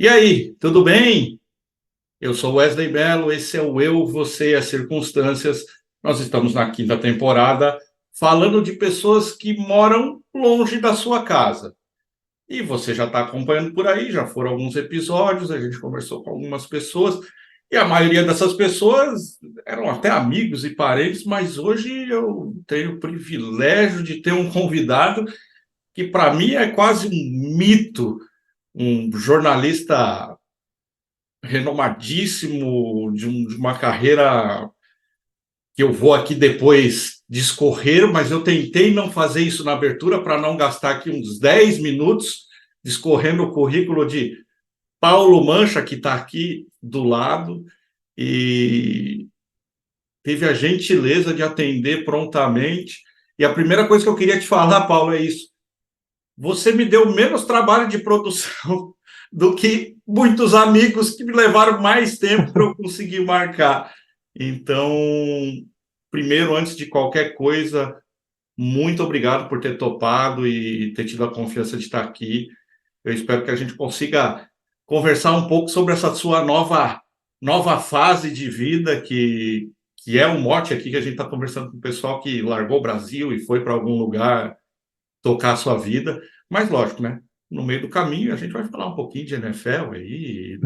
E aí, tudo bem? Eu sou Wesley Mello, esse é o Eu, Você e as Circunstâncias. Nós estamos na quinta temporada falando de pessoas que moram longe da sua casa. E você já está acompanhando por aí, já foram alguns episódios, a gente conversou com algumas pessoas, e a maioria dessas pessoas eram até amigos e parentes, mas hoje eu tenho o privilégio de ter um convidado que, para mim, é quase um mito, um jornalista renomadíssimo, de uma carreira que eu vou aqui depois discorrer, mas eu tentei não fazer isso na abertura para não gastar aqui uns 10 minutos discorrendo o currículo de Paulo Mancha, que está aqui do lado, e teve a gentileza de atender prontamente. E a primeira coisa que eu queria te falar, Paulo, é isso. Você me deu menos trabalho de produção do que muitos amigos que me levaram mais tempo para eu conseguir marcar. Então, primeiro, antes de qualquer coisa, muito obrigado por ter topado e ter tido a confiança de estar aqui. Eu espero que a gente consiga conversar um pouco sobre essa sua nova fase de vida, que é um mote aqui que a gente está conversando com o pessoal que largou o Brasil e foi para algum lugar tocar a sua vida, mas lógico, né? No meio do caminho, a gente vai falar um pouquinho de NFL aí,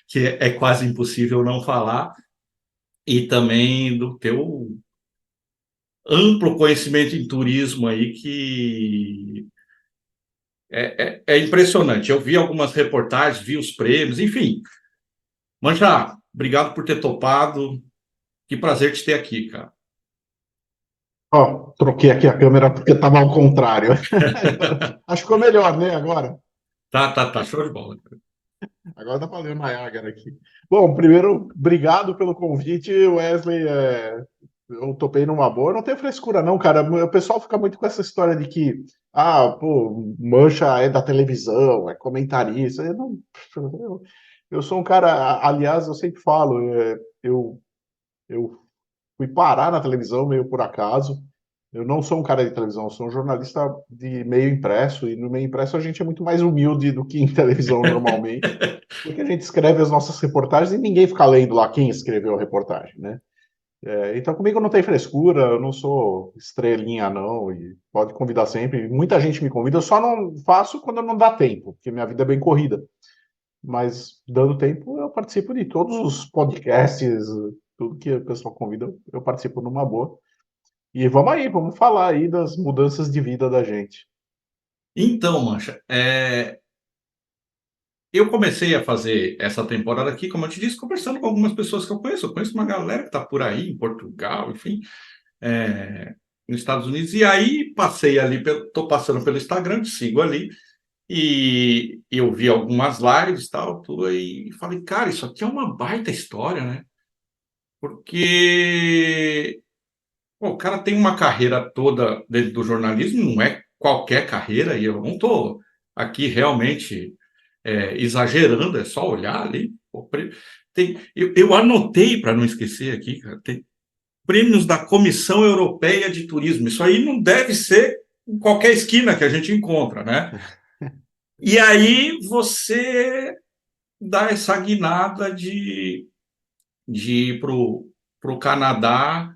que é quase impossível não falar, e também do teu amplo conhecimento em turismo aí, que é impressionante. Eu vi algumas reportagens, vi os prêmios, enfim. Mancha, obrigado por ter topado. Que prazer te ter aqui, cara. Ó, troquei aqui a câmera porque estava ao contrário. Acho que ficou melhor, né? Tá, show de bola. Agora dá para ler o Niagara aqui. Bom, primeiro, obrigado pelo convite, Wesley. Eu topei numa boa. Não tem frescura, não, cara. O pessoal fica muito com essa história de que, pô, Mancha é da televisão, é comentarista. Eu sou um cara, aliás, eu sempre falo, eu fui parar na televisão meio por acaso. Eu não sou um cara de televisão, eu sou um jornalista de meio impresso, e no meio impresso a gente é muito mais humilde do que em televisão normalmente, porque a gente escreve as nossas reportagens e ninguém fica lendo lá quem escreveu a reportagem, né? Então comigo não tem frescura, eu não sou estrelinha não, e pode convidar sempre. Muita gente me convida, eu só não faço quando não dá tempo, porque minha vida é bem corrida. Mas dando tempo, eu participo de todos os podcasts, tudo que o pessoal convida, eu participo numa boa. E vamos aí, vamos falar aí das mudanças de vida da gente. Então, Mancha, eu comecei a fazer essa temporada aqui, como eu te disse, conversando com algumas pessoas que eu conheço. Eu conheço uma galera que está por aí, em Portugal, enfim, é, nos Estados Unidos. E aí passei ali, estou passando pelo Instagram, te sigo ali, e eu vi algumas lives e tal, tudo aí, e falei, cara, isso aqui é uma baita história, né? Porque pô, o cara tem uma carreira toda dentro do jornalismo, não é qualquer carreira, e eu não estou aqui realmente exagerando, é só olhar ali. Pô, eu anotei para não esquecer aqui, cara, tem prêmios da Comissão Europeia de Turismo. Isso aí não deve ser em qualquer esquina que a gente encontra, né? E aí você dá essa guinada de ir para o Canadá,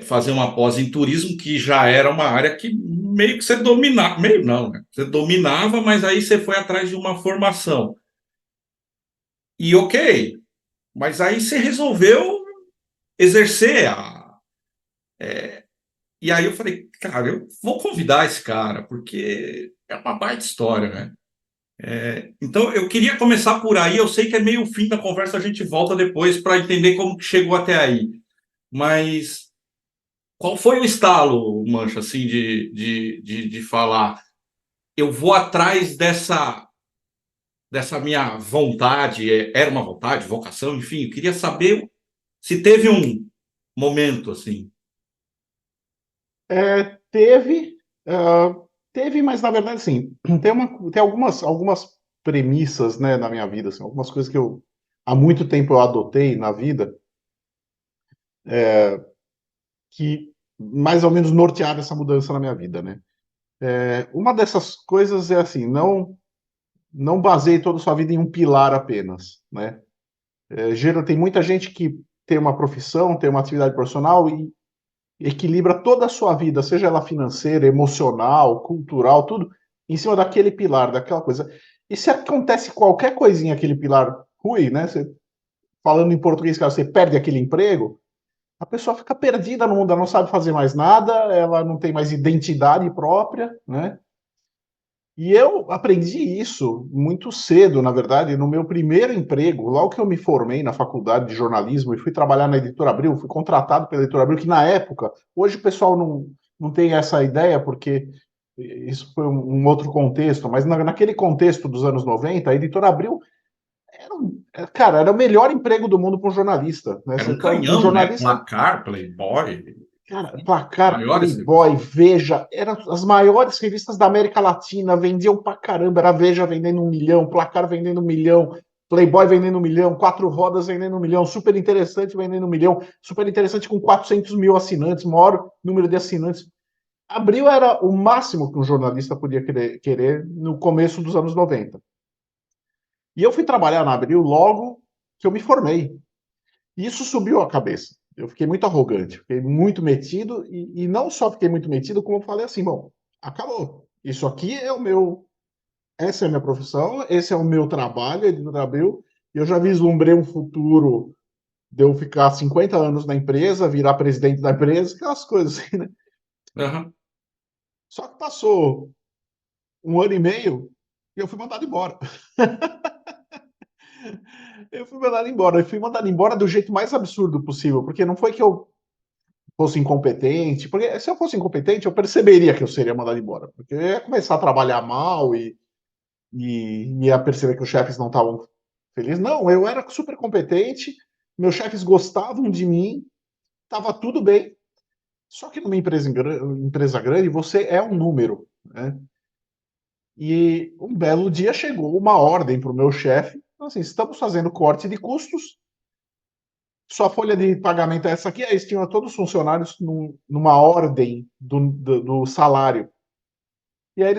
fazer uma pós em turismo, que já era uma área que meio que você dominava, meio não, né? Você dominava, mas aí você foi atrás de uma formação. E ok, mas aí você resolveu exercer e aí eu falei, cara, eu vou convidar esse cara, porque é uma baita história, né? Então eu queria começar por aí, eu sei que é meio o fim da conversa, a gente volta depois para entender como que chegou até aí. Mas qual foi o estalo, Mancha, assim, de falar, eu vou atrás dessa minha vontade, era uma vontade, vocação, enfim, eu queria saber se teve um momento assim. Teve, teve, mas na verdade, assim, tem algumas premissas, né, na minha vida, assim, algumas coisas que eu há muito tempo eu adotei na vida, que mais ou menos nortearam essa mudança na minha vida, né? Uma dessas coisas é assim, não baseie toda a sua vida em um pilar apenas, né? Tem muita gente que tem uma profissão, tem uma atividade profissional e equilibra toda a sua vida, seja ela financeira, emocional, cultural, tudo, em cima daquele pilar, daquela coisa. E se acontece qualquer coisinha, aquele pilar ruim, né? Falando em português, cara, você perde aquele emprego, a pessoa fica perdida no mundo, ela não sabe fazer mais nada, ela não tem mais identidade própria, né? E eu aprendi isso muito cedo, na verdade, no meu primeiro emprego, logo que eu me formei na faculdade de jornalismo e fui trabalhar na Editora Abril, fui contratado pela Editora Abril, que na época, hoje o pessoal não tem essa ideia, porque isso foi um outro contexto, mas naquele contexto dos anos 90, a Editora Abril cara, era o melhor emprego do mundo para um jornalista, né? Era Você um tá um canhão, né? jornalista. Placar, Playboy, Cara, Placar, maiores Playboy, revistas. Veja, eram as maiores revistas da América Latina, vendiam pra caramba. Era Veja vendendo 1 milhão, Placar vendendo 1 milhão, Playboy vendendo 1 milhão, Quatro Rodas vendendo 1 milhão, Super Interessante vendendo 1 milhão, Super Interessante com 400 mil assinantes, maior número de assinantes. Abril era o máximo que um jornalista podia querer no começo dos anos 90. E eu fui trabalhar na Abril logo que eu me formei. E isso subiu a cabeça. Eu fiquei muito arrogante, fiquei muito metido, e não só fiquei muito metido, como eu falei assim, bom, acabou. Isso aqui é o meu, essa é a minha profissão, esse é o meu trabalho, Editor Abril, e eu já vislumbrei um futuro de eu ficar 50 anos na empresa, virar presidente da empresa, aquelas coisas assim, né? Uhum. Só que passou 1 ano e meio e eu fui mandado embora. Eu fui mandado embora. Eu fui mandado embora do jeito mais absurdo possível, porque não foi que eu fosse incompetente, porque se eu fosse incompetente, eu perceberia que eu seria mandado embora, porque eu ia começar a trabalhar mal e ia perceber que os chefes não estavam felizes. Não, eu era super competente, meus chefes gostavam de mim, estava tudo bem. Só que numa empresa grande, você é um número, né? E um belo dia chegou uma ordem para o meu chefe, assim, estamos fazendo corte de custos, sua folha de pagamento é essa aqui, aí tinham todos os funcionários numa ordem do salário. E aí,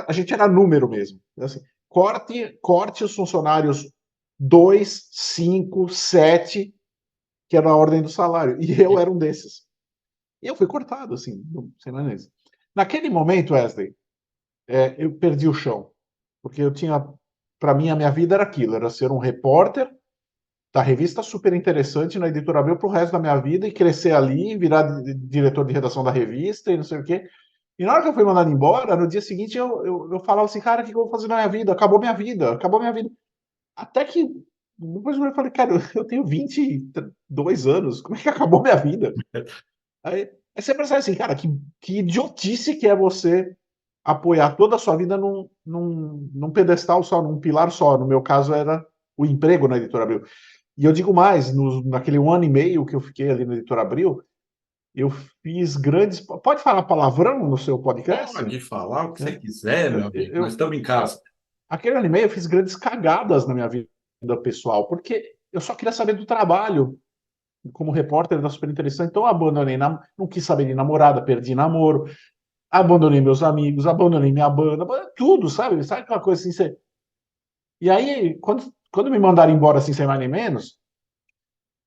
a gente era número mesmo. Assim, corte os funcionários 2, 5, 7, que era a ordem do salário. E eu era um desses. E eu fui cortado, assim, sem mais. Naquele momento, Wesley, eu perdi o chão. Porque eu tinha, para mim, a minha vida era aquilo, era ser um repórter da revista super interessante na Editora Abril para o resto da minha vida e crescer ali, virar diretor de redação da revista e não sei o quê. E na hora que eu fui mandado embora, no dia seguinte eu falava assim, cara, o que eu vou fazer na minha vida? Acabou minha vida, acabou minha vida. Até que depois eu falei, cara, eu tenho 22 anos, como é que acabou minha vida? Aí você percebe assim, cara, que idiotice que é você apoiar toda a sua vida num pedestal só, num pilar só. No meu caso era o emprego na Editora Abril. E eu digo mais, naquele 1 ano e meio que eu fiquei ali na Editora Abril, eu fiz grandes. Pode falar palavrão no seu podcast? Pode falar o que você É. quiser, meu amigo. Nós Eu, estamos em casa. aquele ano e meio eu fiz grandes cagadas na minha vida pessoal, porque eu só queria saber do trabalho como repórter da Super Interessante, então eu abandonei, não quis saber de namorada, perdi namoro, abandonei meus amigos, abandonei minha banda, tudo, sabe? Sabe aquela coisa assim? E aí, quando me mandaram embora assim, sem mais nem menos,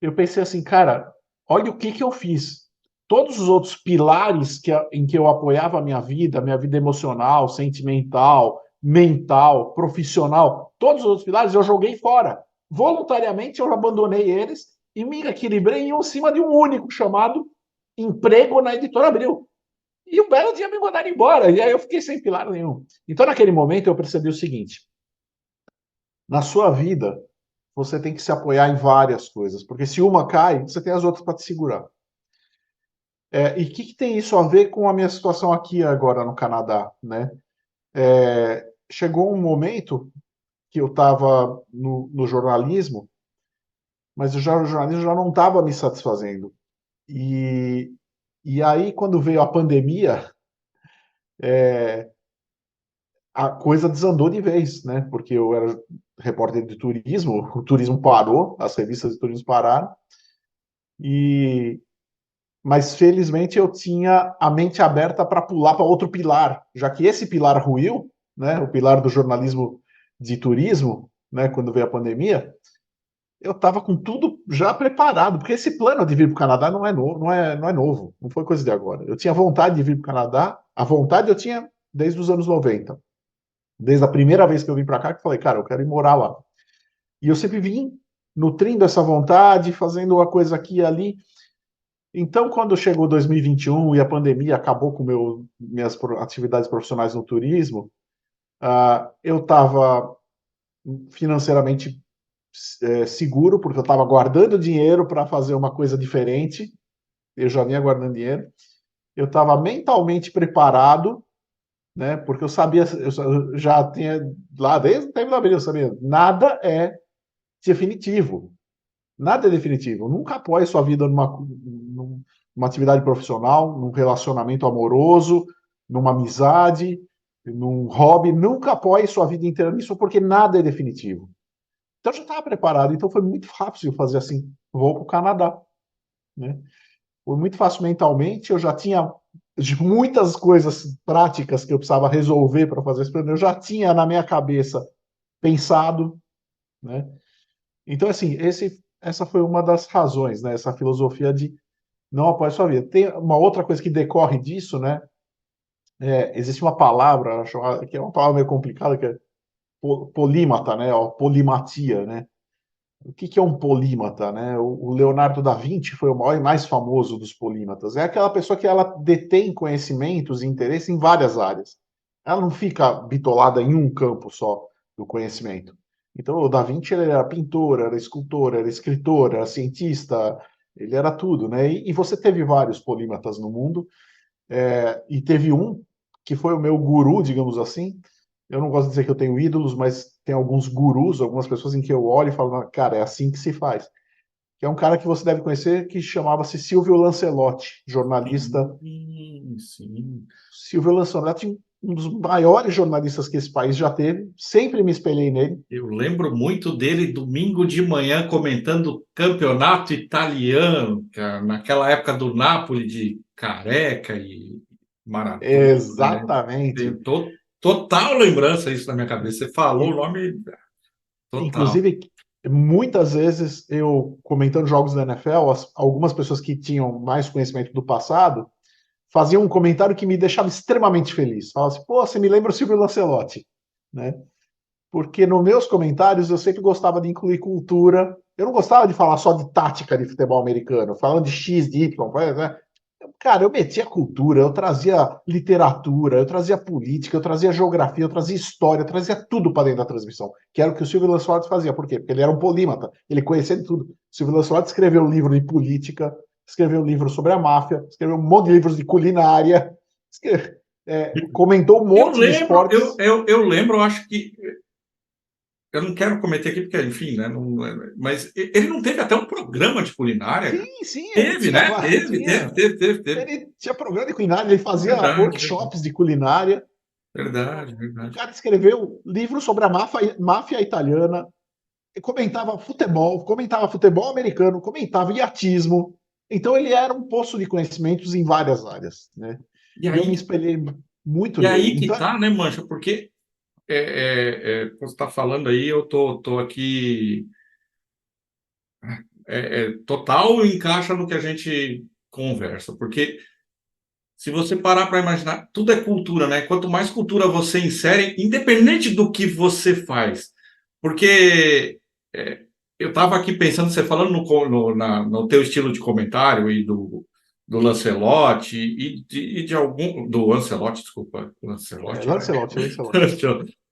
eu pensei assim, cara, olha o que eu fiz. Todos os outros pilares em que eu apoiava a minha vida emocional, sentimental, mental, profissional, todos os outros pilares eu joguei fora. Voluntariamente eu abandonei eles e me equilibrei em cima de um único chamado emprego na Editora Abril. E um belo dia me mandaram embora, e aí eu fiquei sem pilar nenhum. Então, naquele momento, eu percebi o seguinte: na sua vida, você tem que se apoiar em várias coisas, porque se uma cai, você tem as outras para te segurar. E o que tem isso a ver com a minha situação aqui agora no Canadá, né? Chegou um momento que eu estava no jornalismo, mas o jornalismo já não estava me satisfazendo. E, e aí, quando veio a pandemia, a coisa desandou de vez, né? Porque eu era repórter de turismo, o turismo parou, as revistas de turismo pararam, e mas felizmente eu tinha a mente aberta para pular para outro pilar, já que esse pilar ruiu, né, o pilar do jornalismo de turismo, né, quando veio a pandemia, eu estava com tudo já preparado, porque esse plano de vir para o Canadá não é novo, não é novo, não foi coisa de agora. Eu tinha vontade de vir para o Canadá, a vontade eu tinha desde os anos 90. Desde a primeira vez que eu vim para cá, que eu falei, cara, eu quero ir morar lá. E eu sempre vim nutrindo essa vontade, fazendo uma coisa aqui e ali. Então, quando chegou 2021 e a pandemia acabou com minhas atividades profissionais no turismo, eu estava financeiramente seguro, porque eu estava guardando dinheiro para fazer uma coisa diferente. Eu já vinha guardando dinheiro. Eu estava mentalmente preparado, né? Porque eu sabia, eu já tinha lá desde o tempo da vida, eu sabia, nada é definitivo. Nada é definitivo. Nunca apoie sua vida numa atividade profissional, num relacionamento amoroso, numa amizade, num hobby. Nunca apoie sua vida inteira nisso, porque nada é definitivo. Então eu já estava preparado, então foi muito fácil fazer assim, vou para o Canadá, né? Foi muito fácil mentalmente, eu já tinha muitas coisas práticas que eu precisava resolver para fazer esse plano, eu já tinha na minha cabeça pensado, né? Então, assim, essa foi uma das razões, né? Essa filosofia de não apoie sua vida. Tem uma outra coisa que decorre disso, né? Existe uma palavra, que é uma palavra meio complicada, que é polímata, né? Ó, polimatia, né? O que é um polímata, né? O Leonardo da Vinci foi o maior e mais famoso dos polímatas. É aquela pessoa que ela detém conhecimentos e interesse em várias áreas. Ela não fica bitolada em um campo só do conhecimento. Então, o da Vinci ele era pintor, era escultor, era escritor, era cientista, ele era tudo, né? E você teve vários polímatas no mundo, e teve um que foi o meu guru, digamos assim. Eu não gosto de dizer que eu tenho ídolos, mas tem alguns gurus, algumas pessoas em que eu olho e falo, cara, é assim que se faz. Que é um cara que você deve conhecer, que chamava-se Silvio Lancelotti, jornalista. Sim, sim. Silvio Lancelotti, um dos maiores jornalistas que esse país já teve, sempre me espelhei nele. Eu lembro muito dele domingo de manhã comentando o campeonato italiano, cara, naquela época do Napoli de Careca e Maradona, né? Exatamente. Tenho total lembrança isso na minha cabeça. Você falou o nome total. Inclusive, muitas vezes eu comentando jogos da NFL, algumas pessoas que tinham mais conhecimento do passado faziam um comentário que me deixava extremamente feliz. Falavam assim, pô, você me lembra o Silvio Lancelotti, né? Porque nos meus comentários eu sempre gostava de incluir cultura. Eu não gostava de falar só de tática de futebol americano, falando de X, de Y, né? Cara, eu metia cultura, eu trazia literatura, eu trazia política, eu trazia geografia, eu trazia história, eu trazia tudo para dentro da transmissão, que era o que o Silvio Lancelotti fazia. Por quê? Porque ele era um polímata, ele conhecia de tudo. O Silvio Lancelotti escreveu um livro de política, escreveu um livro sobre a máfia, escreveu um monte de livros de culinária, comentou um Eu monte de lembro, esportes. eu lembro, eu acho que eu não quero cometer aqui, porque, enfim, né? Mas ele não teve até um programa de culinária? Sim, sim, ele Teve, tinha, né? Teve. ele tinha programa de culinária, ele fazia Verdade, verdade, workshops de culinária. verdade, O verdade. cara escreveu livros sobre a máfia italiana, comentava futebol americano, comentava iatismo. Então ele era um poço de conhecimentos em várias áreas, né? E E eu me aí, espelhei muito e aí nele. que Então, tá, né, Mancha? Porque você está falando aí, eu tô aqui. Total encaixa no que a gente conversa, porque se você parar para imaginar, tudo é cultura, né? Quanto mais cultura você insere, independente do que você faz, porque é, eu estava aqui pensando, você falando no teu estilo de comentário e do Lancelotti e de algum do Ancelotti, desculpa, Lancelotti, Lancelotti.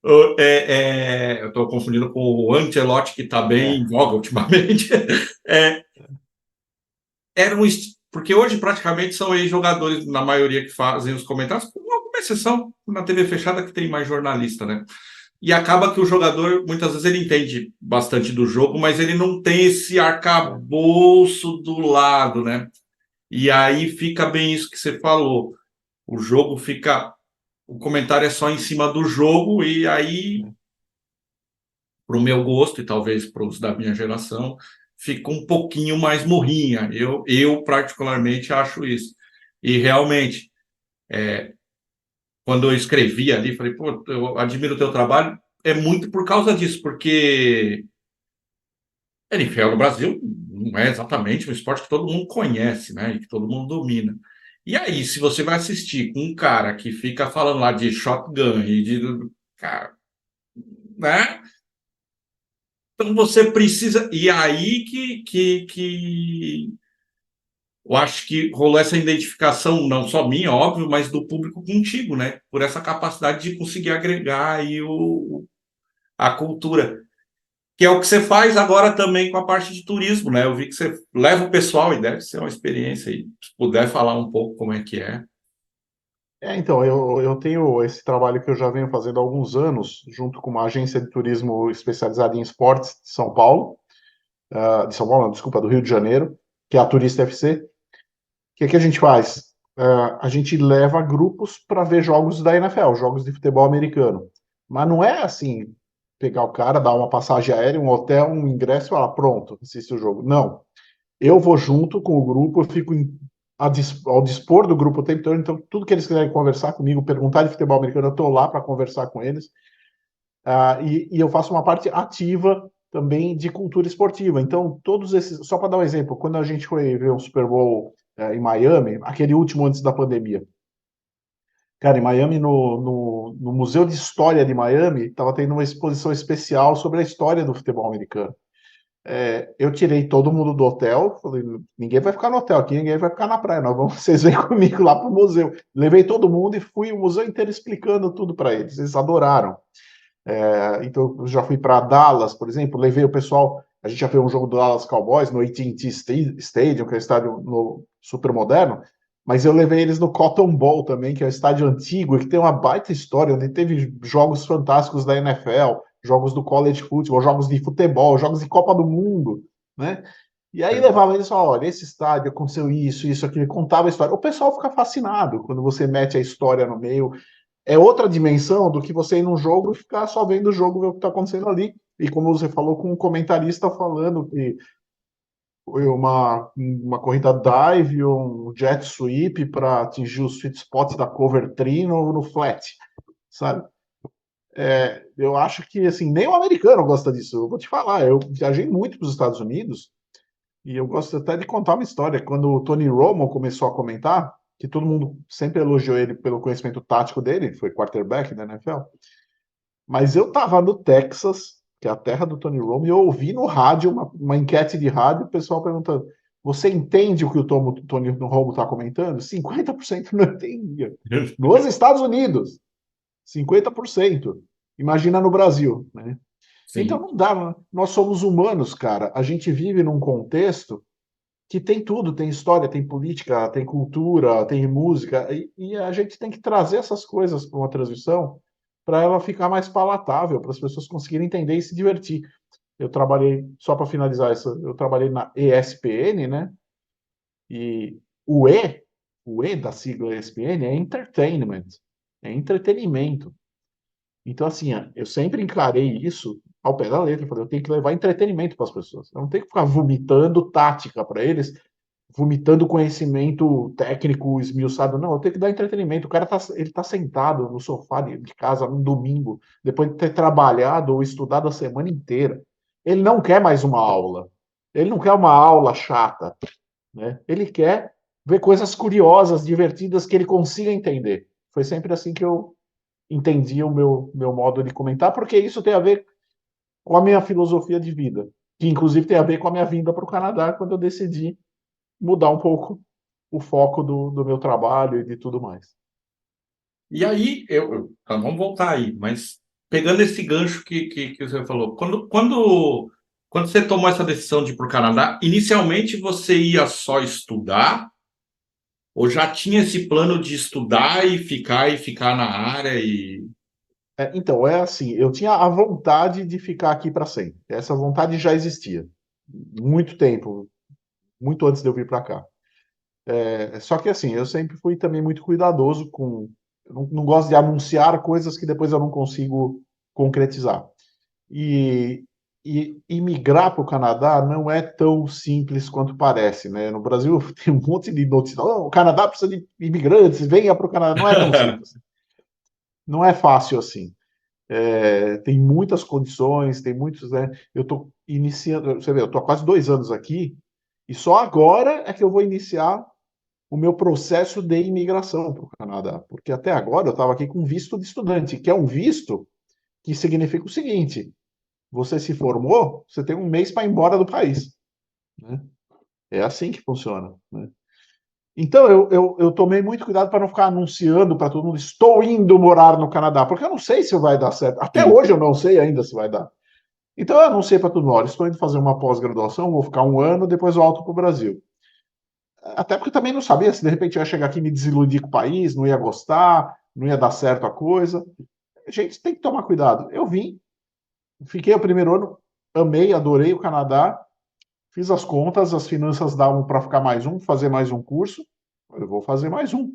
eu estou confundindo com o Ancelotti que está bem É, em voga ultimamente. É, era um porque hoje praticamente são ex-jogadores, na maioria, que fazem os comentários, com alguma exceção na TV fechada que tem mais jornalista, né? E acaba que o jogador, muitas vezes, ele entende bastante do jogo, mas ele não tem esse é, arcabouço do lado, né? E aí fica bem isso que você falou. O jogo fica. O comentário é só em cima do jogo, e aí, é. para o meu gosto, e talvez para os da minha geração, fica um pouquinho mais morrinha. Eu particularmente acho isso. E realmente, quando eu escrevi ali, falei, pô, eu admiro o teu trabalho, é muito por causa disso, porque NFL no Brasil não é exatamente um esporte que todo mundo conhece, né? E que todo mundo domina. E aí, se você vai assistir com um cara que fica falando lá de shotgun e de. Cara, né? Então você precisa. E aí que eu acho que rolou essa identificação, não só minha, óbvio, mas do público contigo, né? Por essa capacidade de conseguir agregar aí a cultura. Que é o que você faz agora também com a parte de turismo, né? Eu vi que você leva o pessoal e deve ser uma experiência aí. Se puder falar um pouco como é que é. Então, eu tenho esse trabalho que eu já venho fazendo há alguns anos, junto com uma agência de turismo especializada em esportes de São Paulo, de São Paulo, não, desculpa, do Rio de Janeiro, que é a Turista FC. O que a gente faz? A gente leva grupos para ver jogos da NFL, jogos de futebol americano. Mas não é assim, pegar o cara, dar uma passagem aérea, um hotel, um ingresso e falar, pronto, assiste o jogo. Não. Eu vou junto com o grupo, eu fico ao dispor do grupo o tempo todo, então tudo que eles quiserem conversar comigo, perguntar de futebol americano, eu estou lá para conversar com eles. E eu faço uma parte ativa também de cultura esportiva. Então, todos esses. Só para dar um exemplo, quando a gente foi ver o Super Bowl em Miami, aquele último antes da pandemia. Cara, em Miami, no Museu de História de Miami, estava tendo uma exposição especial sobre a história do futebol americano. Eu tirei todo mundo do hotel, falei, ninguém vai ficar no hotel aqui, ninguém vai ficar na praia, vocês vêm comigo lá para o museu. Levei todo mundo e fui o museu inteiro explicando tudo para eles, eles adoraram. Então, eu já fui para Dallas, por exemplo, levei o pessoal, a gente já fez um jogo do Dallas Cowboys no AT&T Stadium, que é um estádio super moderno, mas eu levei eles no Cotton Bowl também, que é um estádio antigo e que tem uma baita história, onde teve jogos fantásticos da NFL, jogos do college football, jogos de futebol, jogos de Copa do Mundo, né? E aí levava eles e falava, olha, esse estádio aconteceu isso, aquilo, contava a história. O pessoal fica fascinado quando você mete a história no meio, é outra dimensão do que você ir num jogo e ficar só vendo o jogo, ver o que está acontecendo ali. E como você falou, com um comentarista falando que foi uma corrida dive, um jet sweep para atingir os sweet spots da cover tree no flat, sabe? Eu acho que assim, nem o americano gosta disso. Eu vou te falar, eu viajei muito para os Estados Unidos e eu gosto até de contar uma história. Quando o Tony Romo começou a comentar, que todo mundo sempre elogiou ele pelo conhecimento tático dele, foi quarterback da NFL. Mas eu estava no Texas, que é a terra do Tony Romo, e eu ouvi no rádio, uma enquete de rádio, o pessoal perguntando: você entende o que o Tony Romo está comentando? 50% não entendia. Nos Estados Unidos, 50%. Imagina no Brasil, né? Então Sim. não dá, né? Nós somos humanos, cara. A gente vive num contexto que tem tudo, tem história, tem política, tem cultura, tem música, e a gente tem que trazer essas coisas para uma transmissão para ela ficar mais palatável, para as pessoas conseguirem entender e se divertir. Eu trabalhei, só para finalizar isso, eu trabalhei na ESPN, né? E o E da sigla ESPN é entertainment, é entretenimento. Então, assim, eu sempre encarei isso ao pé da letra. Eu falei, eu tenho que levar entretenimento para as pessoas. Eu não tenho que ficar vomitando tática para eles, vomitando conhecimento técnico esmiuçado. Não, eu tenho que dar entretenimento. O cara ele tá sentado no sofá de casa no domingo, depois de ter trabalhado ou estudado a semana inteira. Ele não quer mais uma aula. Ele não quer uma aula chata, né? Ele quer ver coisas curiosas, divertidas, que ele consiga entender. Foi sempre assim que eu entendi o meu modo de comentar, porque isso tem a ver com a minha filosofia de vida, que inclusive tem a ver com a minha vinda para o Canadá, quando eu decidi mudar um pouco o foco do meu trabalho e de tudo mais. E aí, vamos voltar aí, mas pegando esse gancho que você falou, quando você tomou essa decisão de ir para o Canadá, inicialmente você ia só estudar, ou já tinha esse plano de estudar e ficar na área e. Então, é assim, eu tinha a vontade de ficar aqui para sempre. Essa vontade já existia. Muito tempo, muito antes de eu vir para cá. Só que assim, eu sempre fui também muito cuidadoso com. Eu não gosto de anunciar coisas que depois eu não consigo concretizar. E, e imigrar para o Canadá não é tão simples quanto parece, né? No Brasil tem um monte de notícias. Oh, o Canadá precisa de imigrantes, venha para o Canadá. Não é tão simples. não é fácil assim. Tem muitas condições, tem muitos, né? Eu estou iniciando, você vê, eu estou há quase 2 anos aqui, e só agora é que eu vou iniciar o meu processo de imigração para o Canadá, porque até agora eu estava aqui com visto de estudante, que é um visto que significa o seguinte: você se formou, você tem um mês para ir embora do país, né? É assim que funciona, né? Então eu tomei muito cuidado para não ficar anunciando para todo mundo: estou indo morar no Canadá, porque eu não sei se vai dar certo. Até Sim. hoje eu não sei ainda se vai dar. Então eu anunciei para todo mundo: olha, estou indo fazer uma pós-graduação, vou ficar 1 ano, depois volto para o Brasil. Até porque também não sabia se de repente eu ia chegar aqui e me desiludir com o país, não ia gostar, não ia dar certo a coisa. Gente, tem que tomar cuidado. Eu vim, fiquei o primeiro ano, amei, adorei o Canadá, fiz as contas, as finanças davam para ficar mais um, fazer mais um curso. Eu vou fazer mais um.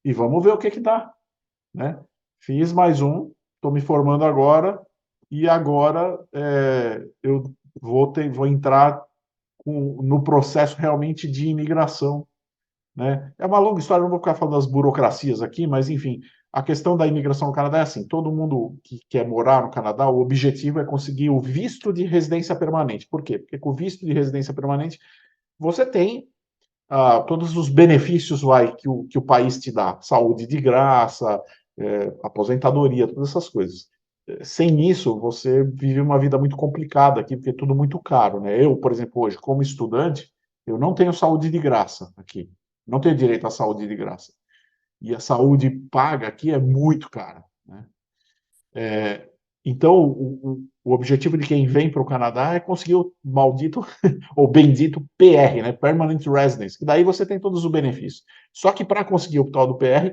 E vamos ver o que dá, né? Fiz mais um, estou me formando agora, e agora eu vou entrar no processo realmente de imigração, né? É uma longa história, não vou ficar falando das burocracias aqui, mas enfim, a questão da imigração no Canadá é assim: todo mundo que quer morar no Canadá, o objetivo é conseguir o visto de residência permanente. Por quê? Porque com o visto de residência permanente você tem todos os benefícios que o país te dá: saúde de graça, aposentadoria, todas essas coisas. Sem isso, você vive uma vida muito complicada aqui, porque é tudo muito caro, né? Eu, por exemplo, hoje, como estudante, eu não tenho saúde de graça aqui. Não tenho direito à saúde de graça. E a saúde paga aqui é muito cara, né? Então, o objetivo de quem vem para o Canadá é conseguir o maldito ou bendito PR, né? Permanent Residence, que daí você tem todos os benefícios. Só que para conseguir o tal do PR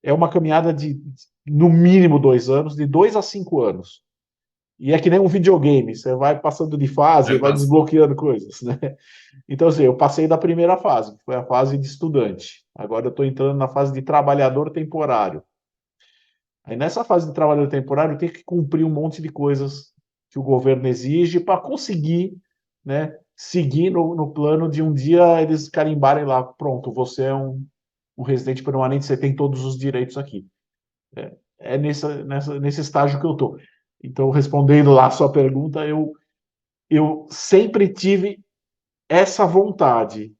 é uma caminhada de no mínimo 2 anos, de 2 a 5 anos. E é que nem um videogame, você vai passando de fase e vai desbloqueando coisas, né? Então, assim, eu passei da primeira fase, que foi a fase de estudante. Agora eu estou entrando na fase de trabalhador temporário. Aí nessa fase de trabalho temporário tem que cumprir um monte de coisas que o governo exige para conseguir, né, seguir no plano de um dia eles carimbarem lá: pronto, você é um residente permanente, você tem todos os direitos aqui. É nesse estágio que eu estou. Então, respondendo lá a sua pergunta, eu sempre tive essa vontade,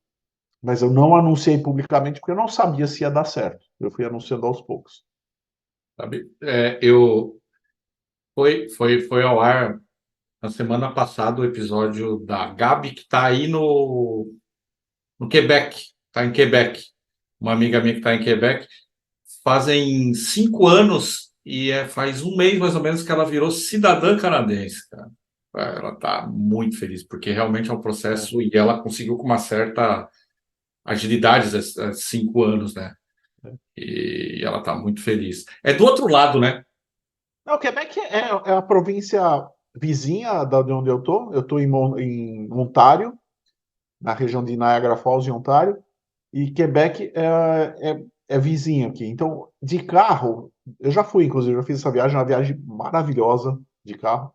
mas eu não anunciei publicamente porque eu não sabia se ia dar certo. Eu fui anunciando aos poucos. Sabe? Foi ao ar na semana passada o episódio da Gabi, que está aí no Quebec, está em Quebec. Uma amiga minha que está em Quebec. Fazem 5 anos e faz um mês mais ou menos que ela virou cidadã canadense, cara. Ela está muito feliz, porque realmente é um processo e ela conseguiu com uma certa agilidade esses 5 anos, né? E ela está muito feliz. É do outro lado, né? Não, Quebec é a província vizinha de onde eu estou. Eu estou em Ontário, na região de Niagara Falls, em Ontário, e Quebec é vizinho aqui. Então, de carro, eu já fui, inclusive, eu fiz essa viagem, uma viagem maravilhosa de carro.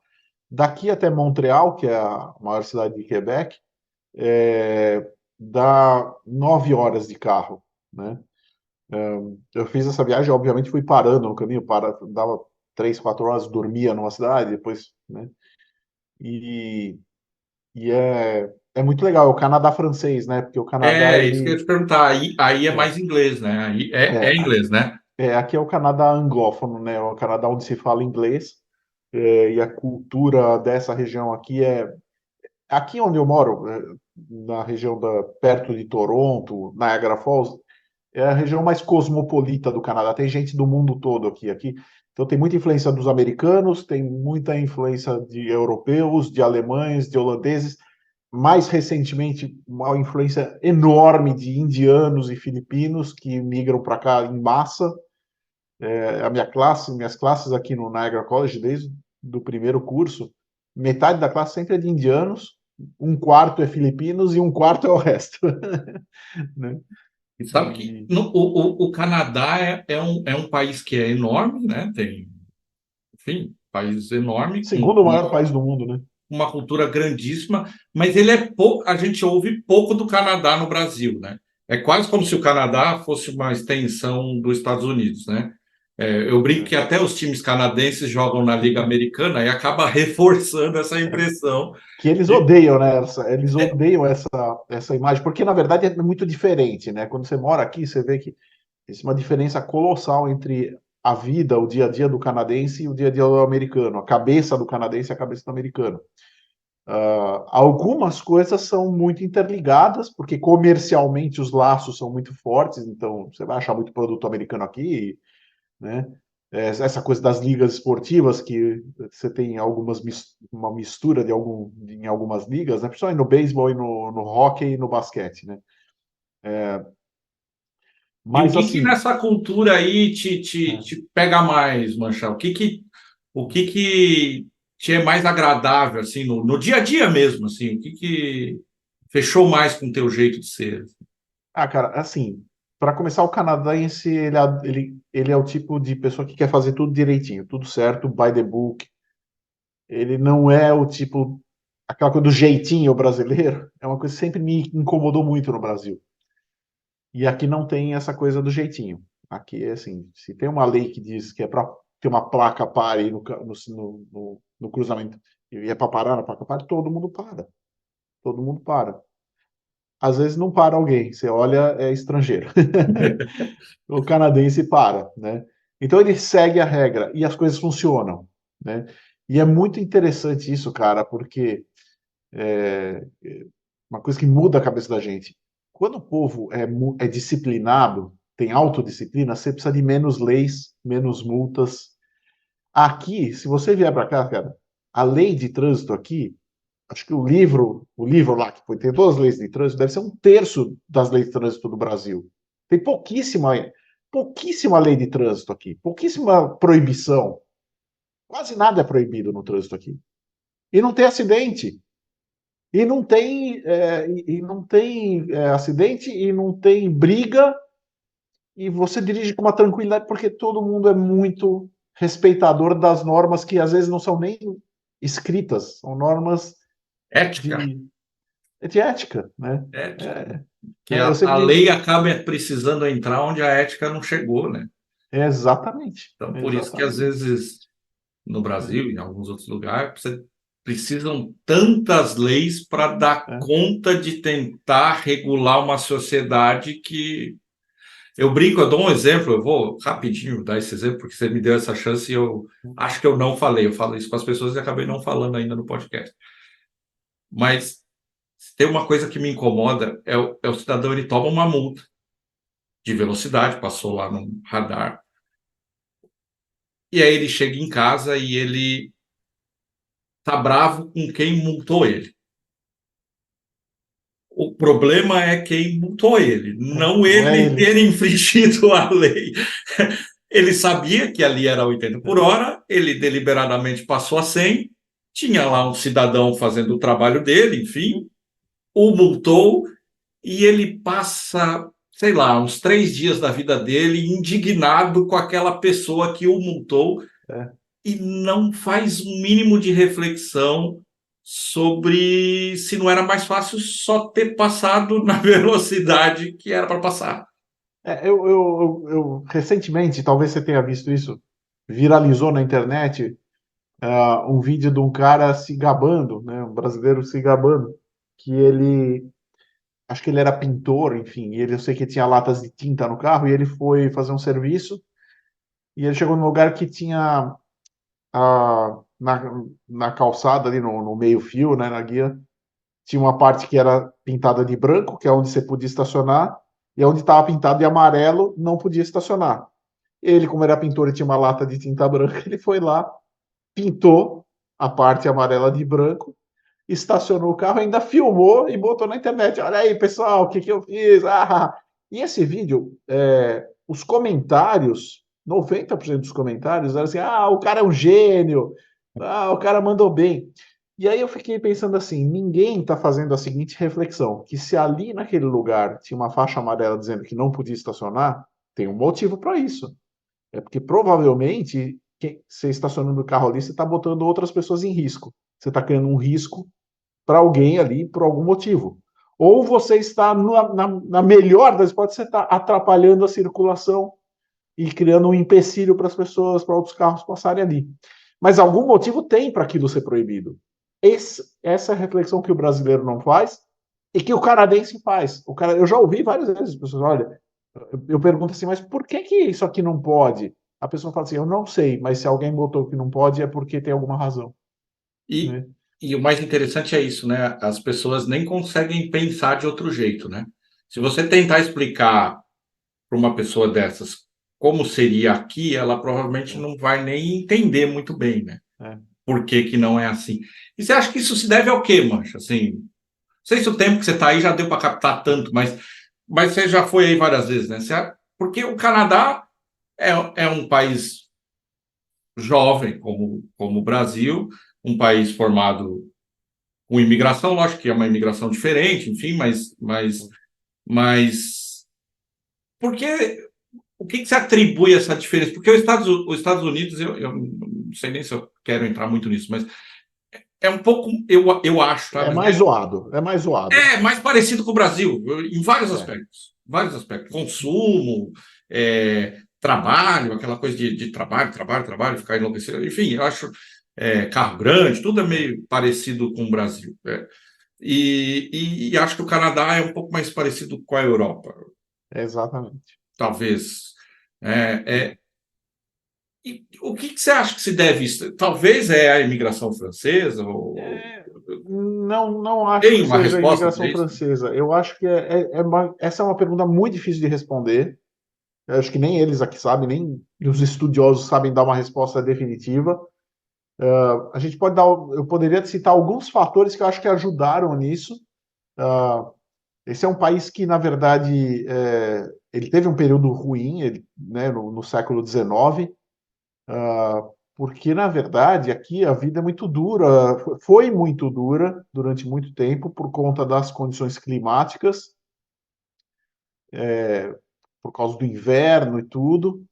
Daqui até Montreal, que é a maior cidade de Quebec, dá 9 horas de carro, né? Eu fiz essa viagem, obviamente fui parando no caminho, dava 3, 4 horas, dormia numa cidade, depois, né? E, e é muito legal, é o Canadá francês, né? Porque o Canadá, É isso que eu ia te perguntar. Aí é é, mais inglês, né? Aí é é, inglês, né? aqui é o Canadá anglófono, né? O Canadá onde se fala inglês, e a cultura dessa região aqui aqui onde eu moro, na região perto de Toronto, Niagara Falls, é a região mais cosmopolita do Canadá. Tem gente do mundo todo aqui. Então tem muita influência dos americanos, tem muita influência de europeus, de alemães, de holandeses. Mais recentemente, uma influência enorme de indianos e filipinos que migram para cá em massa. Minhas classes aqui no Niagara College, desde do primeiro curso, metade da classe sempre é de indianos, um quarto é filipinos e um quarto é o resto. Né? E sabe que E, o Canadá é um país que é enorme, né? Tem, enfim, país enorme, com segundo maior país do mundo, né? uma cultura grandíssima, mas ele é pouco, a gente ouve pouco do Canadá no Brasil, né? É quase como se o Canadá fosse uma extensão dos Estados Unidos, né? Eu brinco que até os times canadenses jogam na Liga Americana e acaba reforçando essa impressão. Que eles de- odeiam, né? Eles odeiam essa imagem, porque na verdade é muito diferente, né? Quando você mora aqui, você vê que existe uma diferença colossal entre a vida, o dia a dia do canadense e o dia a dia do americano, a cabeça do canadense e a cabeça do americano. Algumas coisas são muito interligadas, porque comercialmente os laços são muito fortes, então você vai achar muito produto americano aqui, né? Essa coisa das ligas esportivas, que você tem uma mistura em algumas ligas, né? Principalmente no beisebol e no hóquei e no basquete, né? E o Mas que assim, nessa cultura aí te pega mais, Mancha? O que te é mais agradável, assim, no dia a dia mesmo, assim? O que fechou mais com o teu jeito de ser? cara, assim, para começar, o canadense, ele é o tipo de pessoa que quer fazer tudo direitinho, tudo certo, by the book. Ele não é o tipo, aquela coisa do jeitinho brasileiro, é uma coisa que sempre me incomodou muito no Brasil. E aqui não tem essa coisa do jeitinho. Aqui, assim, se tem uma lei que diz que é para ter uma placa pare no cruzamento e é para parar na placa pare, todo mundo para. Todo mundo para. Às vezes não para alguém, você olha, é estrangeiro. O canadense para, né? Então ele segue a regra e as coisas funcionam, né? E é muito interessante isso, cara, porque é uma coisa que muda a cabeça da gente. Quando o povo é disciplinado, tem autodisciplina, você precisa de menos leis, menos multas. Aqui, se você vier para cá, cara, a lei de trânsito aqui, acho que o livro lá, que tem todas as leis de trânsito, deve ser um terço das leis de trânsito do Brasil. Tem pouquíssima lei de trânsito aqui, pouquíssima proibição. Quase nada é proibido no trânsito aqui. E não tem acidente. E não tem acidente, e não tem briga, e você dirige com uma tranquilidade, porque todo mundo é muito respeitador das normas que às vezes não são nem escritas, são normas Ética, de, de ética, né? ética. Que Eu a sempre lei digo, acaba precisando entrar onde a ética não chegou, né? exatamente, Então, por isso que às exatamente. vezes no É, Brasil e em alguns outros lugares, você precisam tantas leis para dar é, conta de tentar regular uma sociedade que eu brinco, eu dou um exemplo, eu vou rapidinho dar esse exemplo, porque você me deu essa chance e eu acho que eu não falei, eu falo isso para as pessoas e acabei não falando ainda no podcast. Mas tem uma coisa que me incomoda, é o cidadão, ele toma uma multa de velocidade, passou lá no radar, e aí ele chega em casa e ele tá bravo com quem multou ele. O problema é quem multou ele, não não é ele ele. ter infringido a lei. Ele sabia que ali era 80 por hora, ele deliberadamente passou a 100, tinha lá um cidadão fazendo o trabalho dele, enfim, o multou e ele passa, sei lá, uns 3 dias da vida dele indignado com aquela pessoa que o multou É. e não faz um mínimo de reflexão sobre se não era mais fácil só ter passado na velocidade que era para passar. Recentemente, talvez você tenha visto isso, viralizou na internet um vídeo de um cara se gabando, né, um brasileiro se gabando, que acho que ele era pintor, enfim, e eu sei que tinha latas de tinta no carro, e ele foi fazer um serviço, e ele chegou num lugar que tinha na calçada ali no meio-fio, né, na guia, tinha uma parte que era pintada de branco, que é onde você podia estacionar, e onde estava pintado de amarelo, não podia estacionar. Ele, como era pintor e tinha uma lata de tinta branca, ele foi lá, pintou a parte amarela de branco, estacionou o carro, ainda filmou e botou na internet. Olha aí, pessoal, o que eu fiz? E esse vídeo, os comentários, 90% dos comentários eram assim: o cara é um gênio, o cara mandou bem. E aí eu fiquei pensando assim: ninguém está fazendo a seguinte reflexão, que se ali naquele lugar tinha uma faixa amarela dizendo que não podia estacionar, tem um motivo para isso. É porque provavelmente você estacionando o carro ali, você está botando outras pessoas em risco. Você está criando um risco para alguém ali por algum motivo. Ou você está, na melhor das hipóteses, você está atrapalhando a circulação e criando um empecilho para as pessoas, para outros carros passarem ali. Mas algum motivo tem para aquilo ser proibido. Essa é a reflexão que o brasileiro não faz e que o canadense faz. Eu já ouvi várias vezes as pessoas, olha, eu pergunto assim, mas por que isso aqui não pode? A pessoa fala assim, eu não sei, mas se alguém botou que não pode é porque tem alguma razão. E, Né? e o mais interessante é isso, né? As pessoas nem conseguem pensar de outro jeito, né? Se você tentar explicar para uma pessoa dessas como seria aqui, ela provavelmente É, não vai nem entender muito bem, né? é. Por que que não é assim? E você acha que isso se deve ao quê, Mancha? Assim, não sei se o tempo que você está aí já deu para captar tanto, mas você já foi aí várias vezes, né? Porque o Canadá é um país jovem, como o Brasil, um país formado com imigração, lógico que é uma imigração diferente, enfim, mas por que, o que você atribui essa diferença? Porque os Estados Unidos, eu não sei nem se eu quero entrar muito nisso, mas é um pouco, eu acho, tá? É Mas mais zoado, é mais zoado. é mais parecido com o Brasil, em vários É. aspectos. Vários aspectos. Consumo, trabalho, aquela coisa de trabalho, trabalho, trabalho, ficar enlouquecido. Enfim, eu acho carro grande, tudo é meio parecido com o Brasil. E acho que o Canadá é um pouco mais parecido com a Europa, Exatamente. talvez. E o que você acha que se deve isso? Talvez é a imigração francesa, ou É, não, não acho tem que uma seja a resposta para imigração isso? francesa. Eu acho que essa é uma pergunta muito difícil de responder. Eu acho que nem eles aqui sabem, nem os estudiosos sabem dar uma resposta definitiva. A gente pode dar, eu poderia citar alguns fatores que eu acho que ajudaram nisso. Esse é um país que, na verdade, ele teve um período ruim, né, no século XIX, porque, na verdade, aqui a vida é muito dura, foi muito dura durante muito tempo por conta das condições climáticas, por causa do inverno e tudo.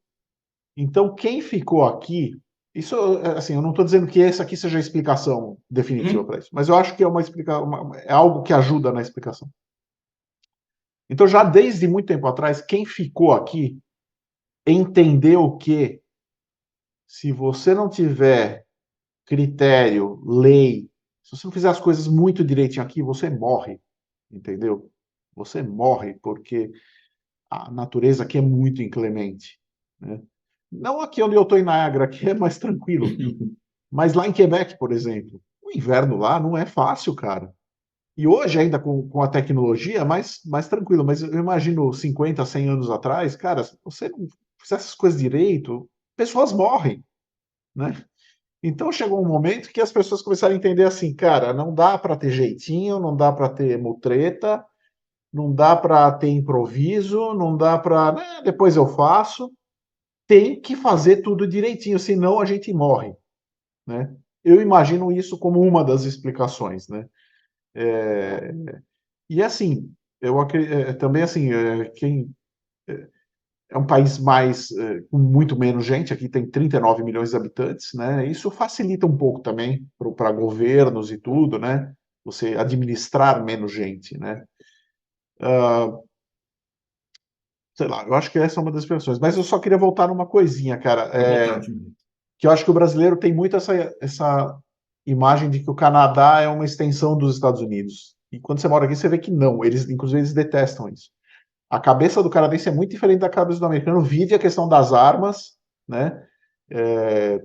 Então, quem ficou aqui, isso, assim, eu não estou dizendo que essa aqui seja a explicação definitiva Uhum. para isso, mas eu acho que é algo que ajuda na explicação. Então, já desde muito tempo atrás, quem ficou aqui entendeu que se você não tiver critério, lei, se você não fizer as coisas muito direitinho aqui, você morre, entendeu? Você morre porque a natureza aqui é muito inclemente, né? Não aqui onde eu estou em Niagara, que é mais tranquilo, mas lá em Quebec, por exemplo, o inverno lá não é fácil, cara. E hoje, ainda com a tecnologia, é mais tranquilo. Mas eu imagino 50, 100 anos atrás, cara, se você não fizer essas coisas direito, pessoas morrem, né? Então chegou um momento que as pessoas começaram a entender assim, cara, não dá para ter jeitinho, não dá para ter mutreta, não dá para ter improviso, não dá para, né, depois eu faço. Tem que fazer tudo direitinho, senão a gente morre, né? Eu imagino isso como uma das explicações, né? É, e assim, também assim, quem é um país com muito menos gente, aqui tem 39 milhões de habitantes, né? Isso facilita um pouco também para governos e tudo, né? Você administrar menos gente, né? Sei lá, eu acho que essa é uma das explicações. Mas eu só queria voltar numa coisinha, cara, À vontade. que eu acho que o brasileiro tem muito essa imagem de que o Canadá é uma extensão dos Estados Unidos. E quando você mora aqui, você vê que não. Inclusive, eles detestam isso. A cabeça do canadense é muito diferente da cabeça do americano. Vide a questão das armas, né? É,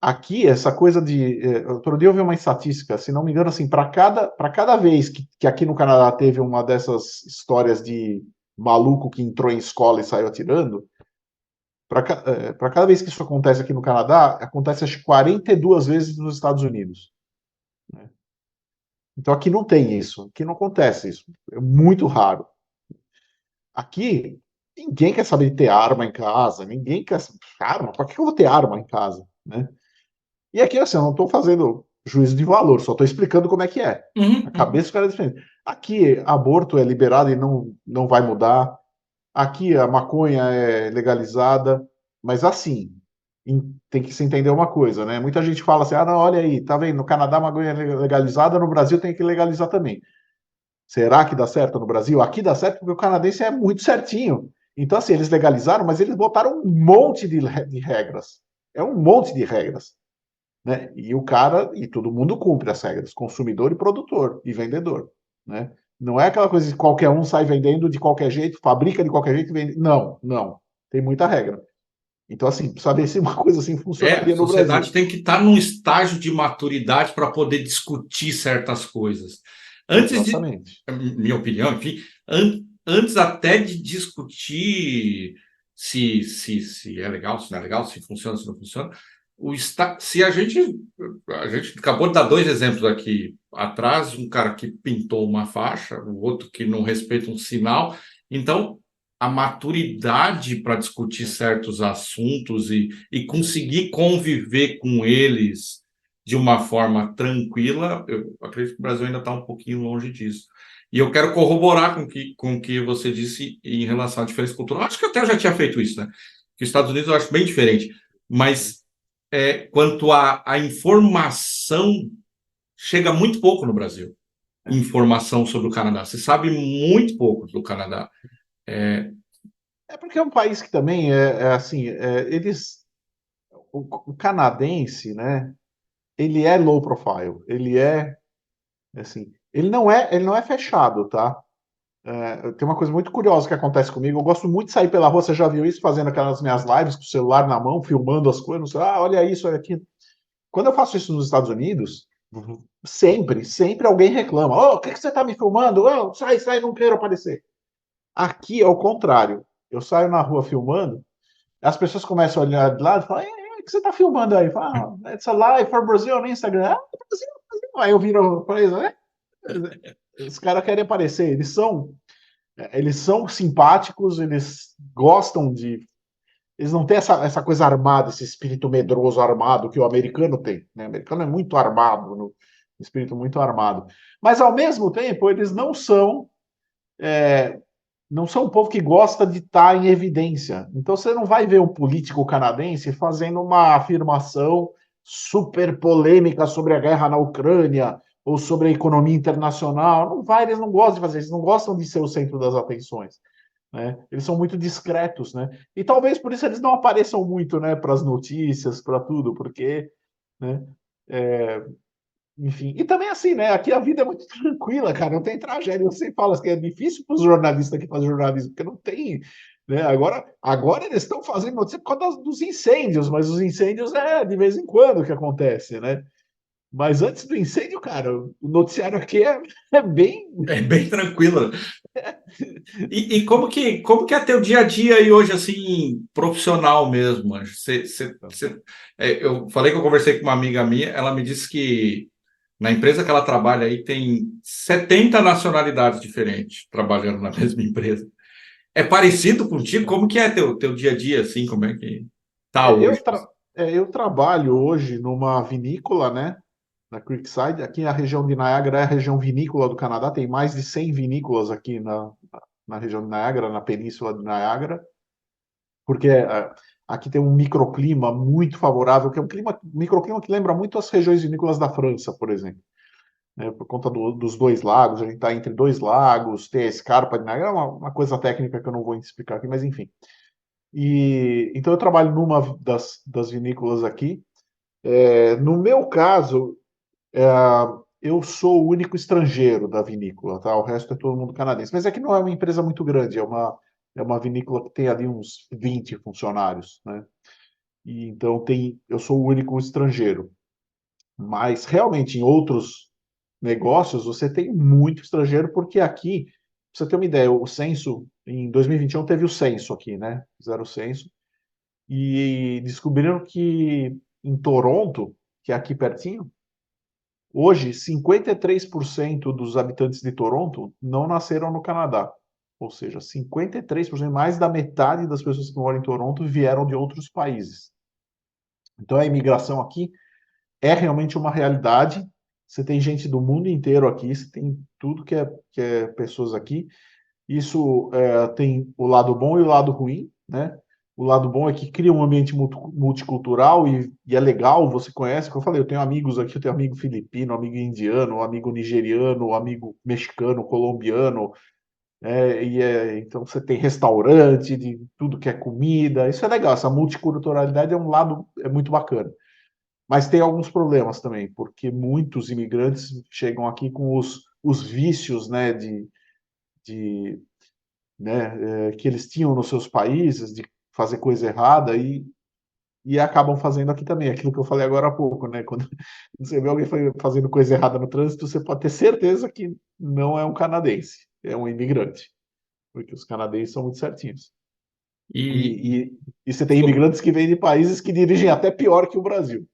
aqui, essa coisa de. Outro dia eu vi uma estatística, se não me engano, assim, para cada vez que aqui no Canadá teve uma dessas histórias de maluco que entrou em escola e saiu atirando, para cada vez que isso acontece aqui no Canadá, acontece acho que 42 vezes nos Estados Unidos. Né? Então aqui não tem isso, aqui não acontece isso, é muito raro. Aqui, ninguém quer saber de ter arma em casa, ninguém quer arma, para que eu vou ter arma em casa? Né? E aqui, assim, eu não estou fazendo juízo de valor, só estou explicando como é que é. A Uhum, uhum. cabeça do cara é diferente. Aqui, aborto é liberado e não vai mudar. Aqui, a maconha é legalizada. Mas, assim, tem que se entender uma coisa, né? Muita gente fala assim, não, olha aí, tá vendo? No Canadá a maconha é legalizada, no Brasil tem que legalizar também. Será que dá certo no Brasil? Aqui dá certo porque o canadense é muito certinho. Então, assim, eles legalizaram, mas eles botaram um monte de regras. É um monte de regras. Né? E o cara, e todo mundo cumpre as regras, consumidor e produtor e vendedor. Né? Não é aquela coisa de qualquer um sai vendendo de qualquer jeito, fabrica de qualquer jeito e vende. Não, não. Tem muita regra. Então, assim, saber se uma coisa assim A funcionaria no sociedade Brasil. tem que estar num estágio de maturidade para poder discutir certas coisas. Antes de, Exatamente. minha opinião, enfim, antes até de discutir se é legal, se não é legal, se funciona, se não funciona, se a gente acabou de dar dois exemplos aqui atrás, um cara que pintou uma faixa, o outro que não respeita um sinal. Então, a maturidade para discutir certos assuntos e conseguir conviver com eles de uma forma tranquila, eu acredito que o Brasil ainda está um pouquinho longe disso. E eu quero corroborar com o que você disse em relação à diferença cultural. Acho que eu até já tinha feito isso, né? Que os Estados Unidos eu acho bem diferente. Mas quanto à informação, chega muito pouco no Brasil. Informação sobre o Canadá. Você sabe muito pouco do Canadá. É, É porque é um país que também é assim, o canadense, né? Ele é low profile, ele é assim, ele não é fechado, tá? Tem uma coisa muito curiosa que acontece comigo. Eu gosto muito de sair pela rua. Você já viu isso fazendo aquelas minhas lives com o celular na mão, filmando as coisas? Olha isso, olha aquilo. Quando eu faço isso nos Estados Unidos, sempre alguém reclama. Oh, o que você está me filmando? Oh, sai, sai, não quero aparecer. Aqui é o contrário. Eu saio na rua filmando, as pessoas começam a olhar de lado e falam: o que você está filmando aí? Fala, it's a live for Brazil no Instagram. Brasil, Brasil. Aí eu viro para eles: os caras querem aparecer. Eles são simpáticos, eles gostam de. Eles não têm essa coisa armada, esse espírito medroso armado que o americano tem. Né? O americano é muito armado, no espírito muito armado. Mas, ao mesmo tempo, eles não são um povo que gosta de estar em evidência. Então, você não vai ver um político canadense fazendo uma afirmação super polêmica sobre a guerra na Ucrânia ou sobre a economia internacional. Não vai, eles não gostam de fazer isso, não gostam de ser o centro das atenções. Né? Eles são muito discretos, né? E talvez por isso eles não apareçam muito, né, para as notícias, para tudo, porque, né, enfim. E também assim, né, aqui a vida é muito tranquila, cara, não tem tragédia. Eu sempre falo que é difícil para os jornalistas que fazem jornalismo, porque não tem, né? Agora eles estão fazendo notícia por causa dos incêndios, mas os incêndios é de vez em quando que acontece, né? Mas antes do incêndio, cara, o noticiário aqui é bem. É bem tranquilo. E como que é teu dia a dia aí hoje, assim, profissional mesmo? Eu falei que eu conversei com uma amiga minha, ela me disse que na empresa que ela trabalha aí tem 70 nacionalidades diferentes trabalhando na mesma empresa. É parecido contigo? Como que é teu dia a dia, assim, como é que tá É, hoje? eu trabalho hoje numa vinícola, né? Na Creekside. Aqui a região de Niagara é a região vinícola do Canadá. Tem mais de 100 vinícolas aqui na região de Niagara, na península de Niagara, porque aqui tem um microclima muito favorável, que é microclima que lembra muito as regiões vinícolas da França, por exemplo. Né, por conta dos dois lagos, a gente está entre dois lagos, tem a escarpa de Niagara, é uma coisa técnica que eu não vou explicar aqui, mas enfim. Então eu trabalho numa das vinícolas aqui. No meu caso, é, eu sou o único estrangeiro da vinícola, tá? O resto é todo mundo canadense. Mas é que não é uma empresa muito grande, é uma vinícola que tem ali uns 20 funcionários, né? E então eu sou o único estrangeiro. Mas realmente em outros negócios você tem muito estrangeiro, porque aqui, pra você ter uma ideia, o censo, em 2021 teve o censo aqui, né? Fizeram o censo e descobriram que em Toronto, que é aqui pertinho, hoje 53% dos habitantes de Toronto não nasceram no Canadá. Ou seja, 53%, mais da metade das pessoas que moram em Toronto vieram de outros países. Então a imigração aqui é realmente uma realidade. Você tem gente do mundo inteiro aqui, você tem tudo que é pessoas aqui. Isso tem o lado bom e o lado ruim, né? O lado bom é que cria um ambiente multicultural e é legal, você conhece, como eu falei, eu tenho amigos aqui, eu tenho amigo filipino, amigo indiano, amigo nigeriano, amigo mexicano, colombiano, Então você tem restaurante de tudo que é comida, isso é legal, essa multiculturalidade é um lado muito bacana. Mas tem alguns problemas também, porque muitos imigrantes chegam aqui com os vícios, né, de que eles tinham nos seus países, de fazer coisa errada, e acabam fazendo aqui também, aquilo que eu falei agora há pouco, né? Quando você vê alguém fazendo coisa errada no trânsito, você pode ter certeza que não é um canadense, é um imigrante, porque os canadenses são muito certinhos. E, E você tem imigrantes que vêm de países que dirigem até pior que o Brasil.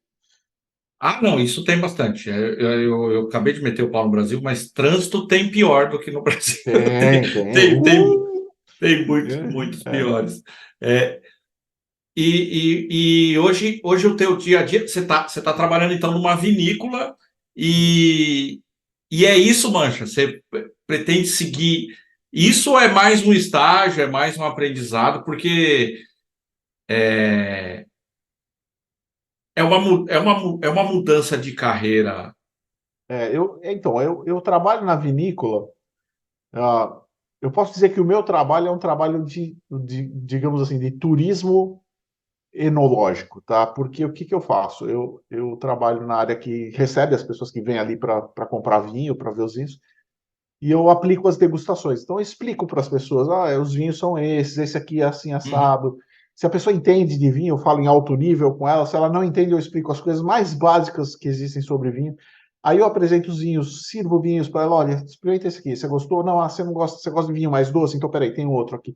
não, isso tem bastante. Eu acabei de meter o pau no Brasil, mas trânsito tem pior do que no Brasil. Tem, tem. Tem, tem, tem muitos, muitos É. piores. É, e hoje o teu dia a dia, você tá trabalhando então numa vinícola e é isso, Mancha. Você pretende seguir. Isso é mais um estágio, é mais um aprendizado, porque é, é uma mudança de carreira. Eu trabalho na vinícola. ah, eu posso dizer que o meu trabalho é um trabalho digamos assim, de turismo enológico, tá? Porque o que que eu faço? Eu trabalho na área que recebe as pessoas que vêm ali para comprar vinho, para ver os vinhos, e eu aplico as degustações. Então eu explico para as pessoas, os vinhos são esses, esse aqui é assim Uhum. assado. Se a pessoa entende de vinho, eu falo em alto nível com ela. Se ela não entende, eu explico as coisas mais básicas que existem sobre vinho. Aí eu apresento os vinhos, sirvo vinhos para ela, olha, experimenta esse aqui. Você gostou? Não, você não gosta, você gosta de vinho mais doce? Então peraí, tem outro aqui.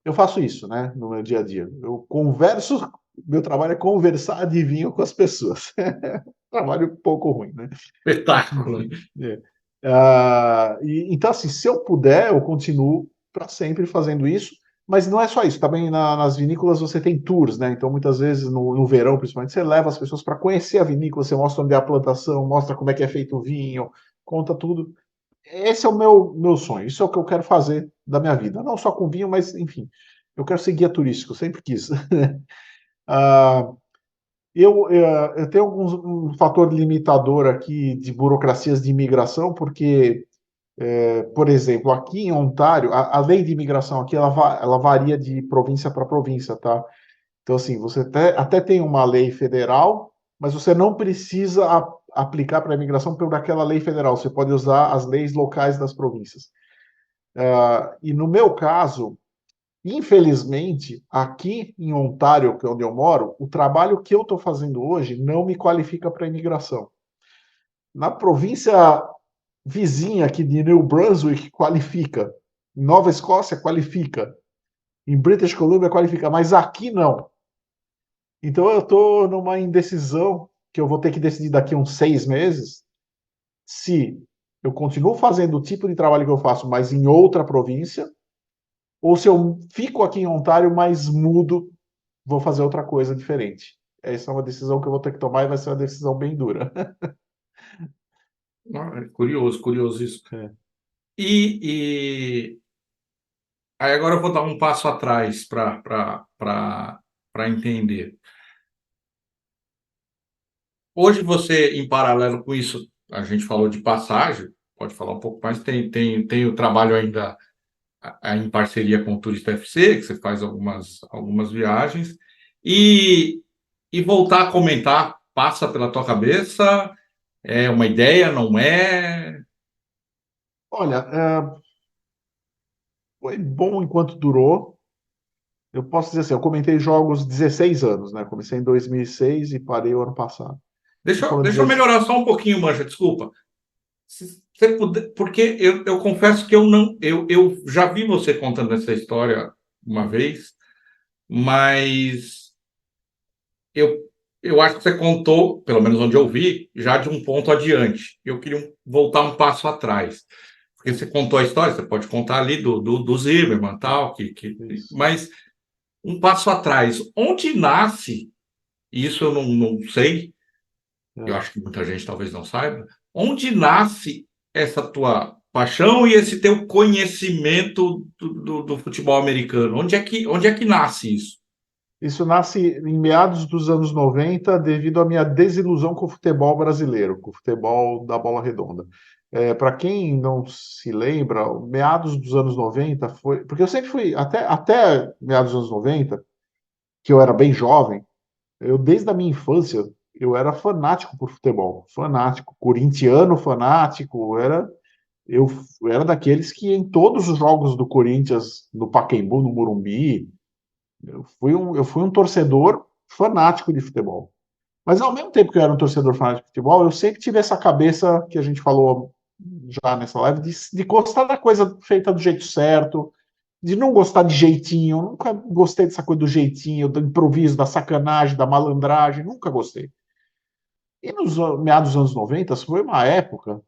Eu faço isso, né, no meu dia a dia. Eu converso, meu trabalho é conversar de vinho com as pessoas. Trabalho um pouco ruim, né? Espetáculo. Enfim. Então, assim, se eu puder, eu continuo para sempre fazendo isso, mas não é só isso. Também nas vinícolas você tem tours, né? Então, muitas vezes, no verão, principalmente, você leva as pessoas para conhecer a vinícola, você mostra onde é a plantação, mostra como é que é feito o vinho, conta tudo. Esse é o meu sonho, isso é o que eu quero fazer da minha vida. Não só com vinho, mas, enfim, eu quero ser guia turístico, sempre quis. Ah, eu tenho um fator limitador aqui de burocracias de imigração, porque, por exemplo, aqui em Ontário, a lei de imigração aqui ela varia de província para província, tá? Então, assim, você até tem uma lei federal, mas você não precisa aplicar para a imigração por aquela lei federal. Você pode usar as leis locais das províncias. E no meu caso, infelizmente, aqui em Ontário, que é onde eu moro, o trabalho que eu estou fazendo hoje não me qualifica para a imigração. Na província vizinha aqui de New Brunswick, qualifica. Em Nova Escócia, qualifica. Em British Columbia, qualifica. Mas aqui não. Então eu estou numa indecisão que eu vou ter que decidir daqui a uns 6 meses se eu continuo fazendo o tipo de trabalho que eu faço, mas em outra província, ou se eu fico aqui em Ontário, mas mudo, vou fazer outra coisa diferente. Essa é uma decisão que eu vou ter que tomar e vai ser uma decisão bem dura. Curioso, curioso isso. É. E aí agora eu vou dar um passo atrás para entender. Hoje você, em paralelo com isso, a gente falou de passagem, pode falar um pouco mais, tem o trabalho ainda em parceria com o Turista FC, que você faz algumas viagens, e, e voltar a comentar, passa pela tua cabeça, é uma ideia, não é? Olha, foi bom enquanto durou. Eu posso dizer assim, eu comentei jogos 16 anos, né? Comecei em 2006 e parei o ano passado. Estou falando Deixa eu de melhorar só um pouquinho, Mancha, desculpa. Se você puder, porque eu confesso que eu não, eu já vi você contando essa história uma vez, mas eu, eu acho que você contou, pelo menos onde eu vi, já de um ponto adiante. Eu queria voltar um passo atrás. Porque você contou a história, você pode contar ali do Zimmermann, tal, isso. mas um passo atrás. Onde nasce, isso eu não sei, eu É. acho que muita gente talvez não saiba, onde nasce essa tua paixão e esse teu conhecimento do futebol americano? Onde é que nasce isso? Isso nasce em meados dos anos 90 devido à minha desilusão com o futebol brasileiro, com o futebol da bola redonda. Para quem não se lembra, meados dos anos 90 foi. Porque eu sempre fui, até meados dos anos 90, que eu era bem jovem, eu desde a minha infância, eu era fanático por futebol. Fanático, corintiano fanático, eu, eu era daqueles que em todos os jogos do Corinthians, no Pacaembu, no Morumbi, eu fui um torcedor fanático de futebol. Mas ao mesmo tempo que eu era um torcedor fanático de futebol, eu sempre tive essa cabeça que a gente falou já nessa live, de gostar da coisa feita do jeito certo, de não gostar de jeitinho. Eu nunca gostei dessa coisa do jeitinho, do improviso, da sacanagem, da malandragem, nunca gostei. E nos meados dos anos 90 foi uma época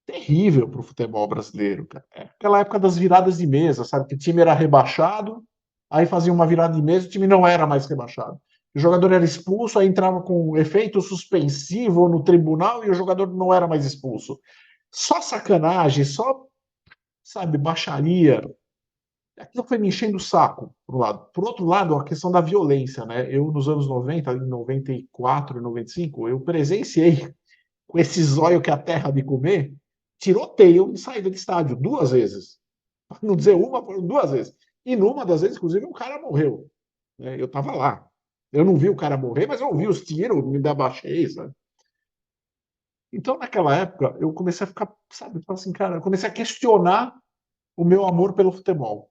terrível para o futebol brasileiro, cara. É aquela época das viradas de mesa, sabe? Que o time era rebaixado, aí fazia uma virada de mesa, o time não era mais rebaixado. O jogador era expulso, aí entrava com efeito suspensivo no tribunal e o jogador não era mais expulso. Só sacanagem, só, sabe, baixaria. Aquilo foi me enchendo o saco, por um lado. Por outro lado, a questão da violência, né? Eu, nos anos 90, em 94, 95, eu presenciei com esse zóio que a terra de comer, tiroteio de saída de estádio, duas vezes. Pra não dizer uma, foram duas vezes. E numa das vezes, inclusive, um cara morreu. Né? Eu estava lá. Eu não vi o cara morrer, mas eu ouvi os tiros, me abaixei, sabe? Então, naquela época, eu comecei a ficar, sabe, assim, cara, eu comecei a questionar o meu amor pelo futebol.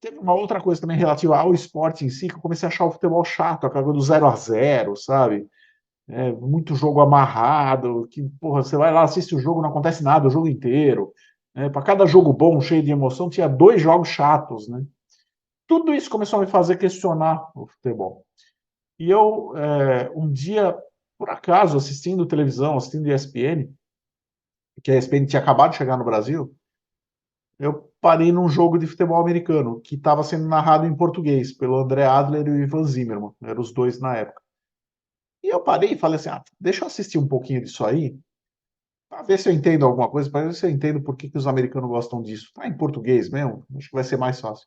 Teve uma outra coisa também relativa ao esporte em si, que eu comecei a achar o futebol chato, aquela coisa do 0-0, sabe? Muito jogo amarrado, que, porra, você vai lá, assiste o jogo, não acontece nada o jogo inteiro. Para cada jogo bom, cheio de emoção, tinha dois jogos chatos, né? Tudo isso começou a me fazer questionar o futebol. E eu, um dia, por acaso, assistindo televisão, assistindo ESPN, que a ESPN tinha acabado de chegar no Brasil, eu parei num jogo de futebol americano, que estava sendo narrado em português, pelo André Adler e o Ivan Zimmerman, eram os dois na época. E eu parei e falei assim, deixa eu assistir um pouquinho disso aí, para ver se eu entendo alguma coisa, para ver se eu entendo por que os americanos gostam disso. Tá em português mesmo, acho que vai ser mais fácil.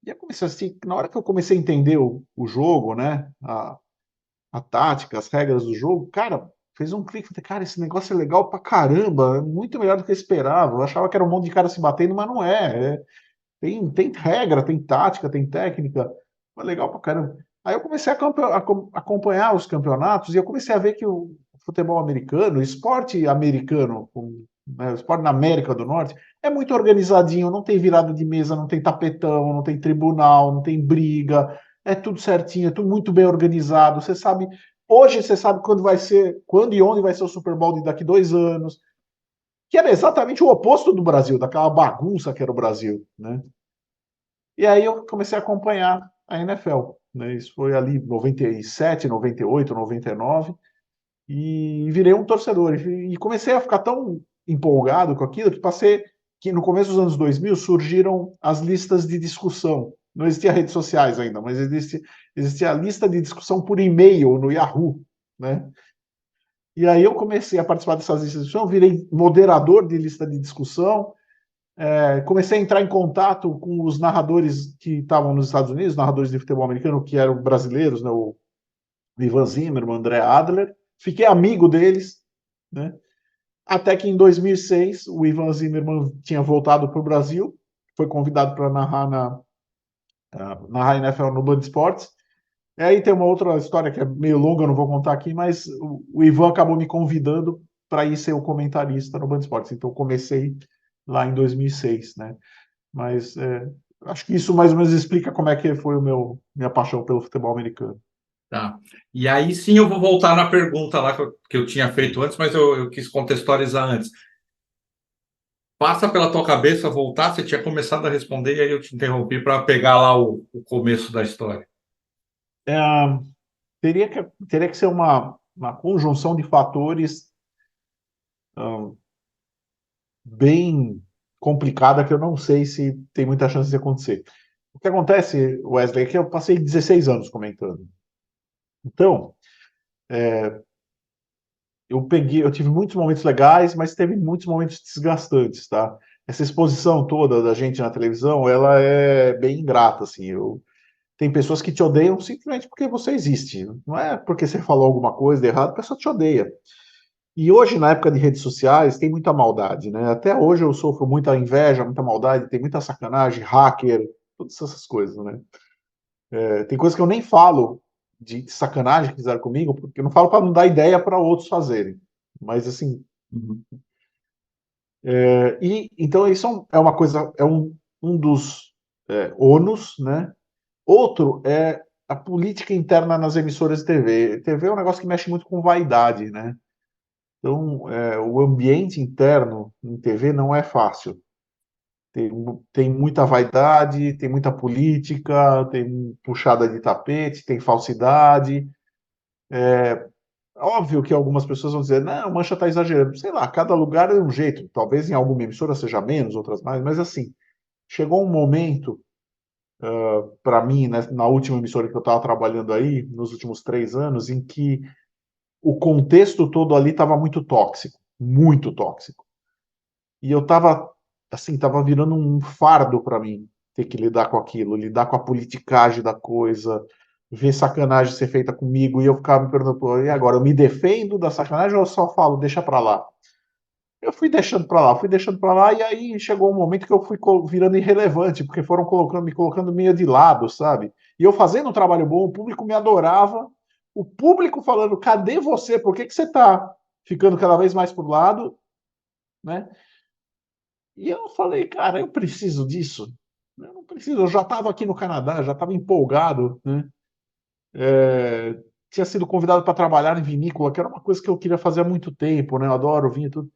E eu comecei a assistir, na hora que eu comecei a entender o jogo, né, a tática, as regras do jogo, cara, fez um clique, falei, cara, esse negócio é legal pra caramba, é muito melhor do que eu esperava. Eu achava que era um monte de cara se batendo, mas não é. Tem regra, tem tática, tem técnica, foi legal pra caramba. Aí eu comecei a acompanhar os campeonatos e eu comecei a ver que o futebol americano, o esporte americano, né, o esporte na América do Norte, é muito organizadinho, não tem virada de mesa, não tem tapetão, não tem tribunal, não tem briga, é tudo certinho, é tudo muito bem organizado. Você sabe, hoje você sabe quando vai ser, quando e onde vai ser o Super Bowl de daqui 2 anos, que era exatamente o oposto do Brasil, daquela bagunça que era o Brasil, né? E aí eu comecei a acompanhar a NFL, né? Isso foi ali 97, 98, 99, e virei um torcedor. E comecei a ficar tão empolgado com aquilo que no começo dos anos 2000 surgiram as listas de discussão. Não existia redes sociais ainda, mas existia a lista de discussão por e-mail no Yahoo, né? E aí eu comecei a participar dessas listas de discussão, virei moderador de lista de discussão, comecei a entrar em contato com os narradores que estavam nos Estados Unidos, narradores de futebol americano, que eram brasileiros, né, o Ivan Zimmerman, o André Adler. Fiquei amigo deles, né? Até que em 2006 o Ivan Zimmerman tinha voltado para o Brasil, foi convidado para narrar NFL no Band Esportes. E aí tem uma outra história que é meio longa, eu não vou contar aqui, mas o Ivan acabou me convidando para ir ser o comentarista no Band Esportes. Então eu comecei lá em 2006, né? Mas acho que isso mais ou menos explica como é que foi minha paixão pelo futebol americano. Tá. E aí sim eu vou voltar na pergunta lá que eu tinha feito antes, mas eu quis contextualizar antes. Passa pela tua cabeça voltar, você tinha começado a responder e aí eu te interrompi para pegar lá o começo da história. É, teria que ser uma conjunção de fatores bem complicada que eu não sei se tem muita chance de acontecer. O que acontece, Wesley, é que eu passei 16 anos comentando. Então, eu tive muitos momentos legais, mas teve muitos momentos desgastantes, tá? Essa exposição toda da gente na televisão, ela é bem ingrata, assim. Tem pessoas que te odeiam simplesmente porque você existe. Não é porque você falou alguma coisa de errado, a pessoa te odeia. E hoje, na época de redes sociais, tem muita maldade, né? Até hoje eu sofro muita inveja, muita maldade, tem muita sacanagem, hacker, todas essas coisas, né? Tem coisas que eu nem falo de sacanagem que fizeram comigo, porque eu não falo para não dar ideia para outros fazerem. Mas assim, Uhum. e então isso é uma coisa, um dos ônus, né? Outro é a política interna nas emissoras de TV. TV é um negócio que mexe muito com vaidade, né? Então, o ambiente interno em TV não é fácil. Tem muita vaidade, tem muita política, tem puxada de tapete, tem falsidade. Óbvio que algumas pessoas vão dizer, não, Mancha está exagerando. Sei lá, cada lugar é um jeito. Talvez em alguma emissora seja menos, outras mais, mas assim, chegou um momento, para mim, né, na última emissora que eu estava trabalhando aí, nos últimos 3 anos, em que o contexto todo ali estava muito tóxico, muito tóxico. E eu estava, assim, estava virando um fardo para mim ter que lidar com aquilo, lidar com a politicagem da coisa, ver sacanagem ser feita comigo, e eu ficava me perguntando, pô, e agora, eu me defendo da sacanagem ou eu só falo, deixa para lá? Eu fui deixando para lá, fui deixando para lá, e aí chegou um momento que eu fui virando irrelevante, porque foram me colocando meio de lado, sabe? E eu fazendo um trabalho bom, o público me adorava, o público falando, cadê você? Por que que você está ficando cada vez mais pro lado, né? E eu falei, cara, eu preciso disso? Eu não preciso, eu já estava aqui no Canadá, já estava empolgado, né? Tinha sido convidado para trabalhar em vinícola, que era uma coisa que eu queria fazer há muito tempo, né? Eu adoro vinho e tudo.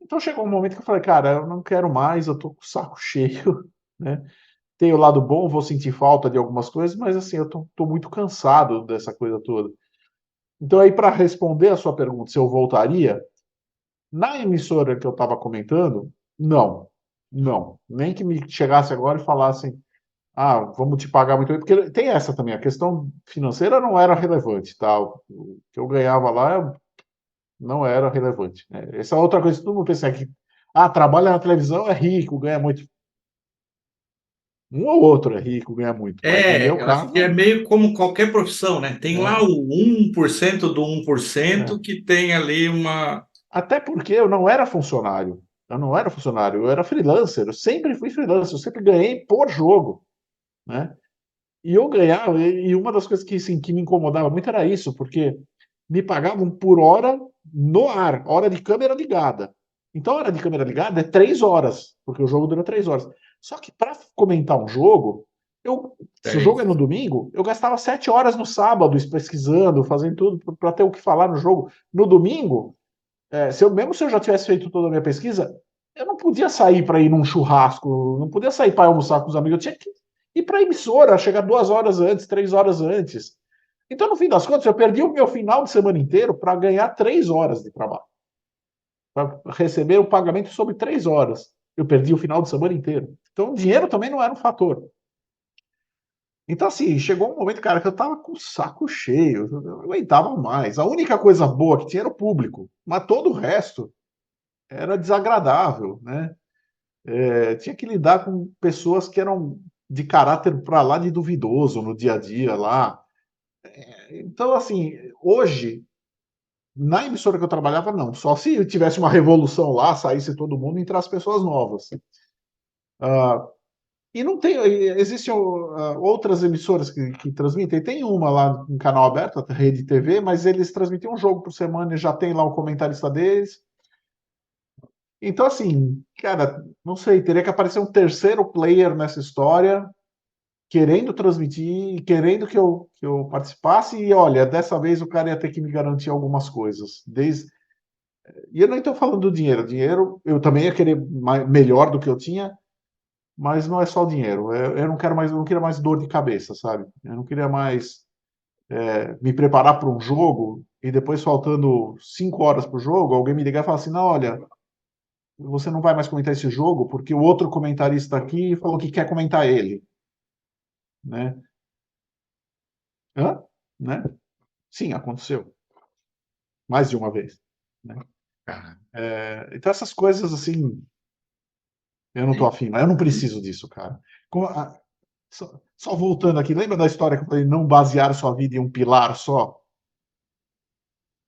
Então chegou um momento que eu falei, cara, eu não quero mais, eu tô com o saco cheio, né? Tem o lado bom, vou sentir falta de algumas coisas, mas assim, eu tô muito cansado dessa coisa toda. Então aí, para responder a sua pergunta, se eu voltaria, na emissora que eu estava comentando, não, não. Nem que me chegasse agora e falassem, ah, vamos te pagar muito bem, porque tem essa também, a questão financeira não era relevante, tá? O que eu ganhava lá não era relevante, né? Essa é outra coisa que todo mundo pensa que, trabalha na televisão, é rico, ganha muito. Um ou outro é rico, ganha muito, mas no meu Eu acho que é caso, meio como qualquer profissão, né? Tem lá é, o 1% do 1% é. que tem ali uma. Até porque eu não era funcionário. Eu não era funcionário, eu era freelancer. Eu sempre fui freelancer, eu sempre ganhei por jogo, né? E eu ganhava, e uma das coisas que, assim, que me incomodava muito era isso, porque me pagavam por hora no ar, hora de câmera ligada. Então, a hora de câmera ligada é 3 horas, porque o jogo dura 3 horas. Só que para comentar um jogo, se o jogo é no domingo, eu gastava 7 horas no sábado pesquisando, fazendo tudo para ter o que falar no jogo. No domingo, mesmo se eu já tivesse feito toda a minha pesquisa, eu não podia sair para ir num churrasco, não podia sair para almoçar com os amigos, eu tinha que ir para a emissora, chegar 2 horas antes, 3 horas antes. Então, no fim das contas, eu perdi o meu final de semana inteiro para ganhar 3 horas de trabalho, para receber o pagamento sobre 3 horas. Eu perdi o final de semana inteiro. Então, o dinheiro também não era um fator. Então, assim, chegou um momento, cara, que eu tava com o saco cheio, eu não aguentava mais. A única coisa boa que tinha era o público, mas todo o resto era desagradável, né? Tinha que lidar com pessoas que eram de caráter para lá de duvidoso no dia a dia lá. Então, assim, hoje, na emissora que eu trabalhava, não. Só se tivesse uma revolução lá, saísse todo mundo e entrasse pessoas novas. E não tem, existem outras emissoras que transmitem. Tem uma lá em canal aberto, a Rede TV, mas eles transmitem um jogo por semana e já tem lá o comentarista deles. Então, assim, cara, não sei, teria que aparecer um terceiro player nessa história, querendo transmitir, querendo que eu participasse, e olha, dessa vez o cara ia ter que me garantir algumas coisas. E eu nem estou falando do dinheiro. Dinheiro eu também ia querer melhor do que eu tinha, mas não é só o dinheiro. Eu não quero mais, eu não queria mais dor de cabeça, sabe? Eu não queria mais me preparar para um jogo e depois faltando 5 horas para o jogo, alguém me ligar e falar assim, não, olha, você não vai mais comentar esse jogo porque o outro comentarista aqui falou que quer comentar ele, né? Hã? Né? Sim, aconteceu mais de uma vez, né? Cara, Então essas coisas assim, eu não tô afim, mas eu não preciso disso, cara. Só voltando aqui, lembra da história que eu falei, não basear sua vida em um pilar só?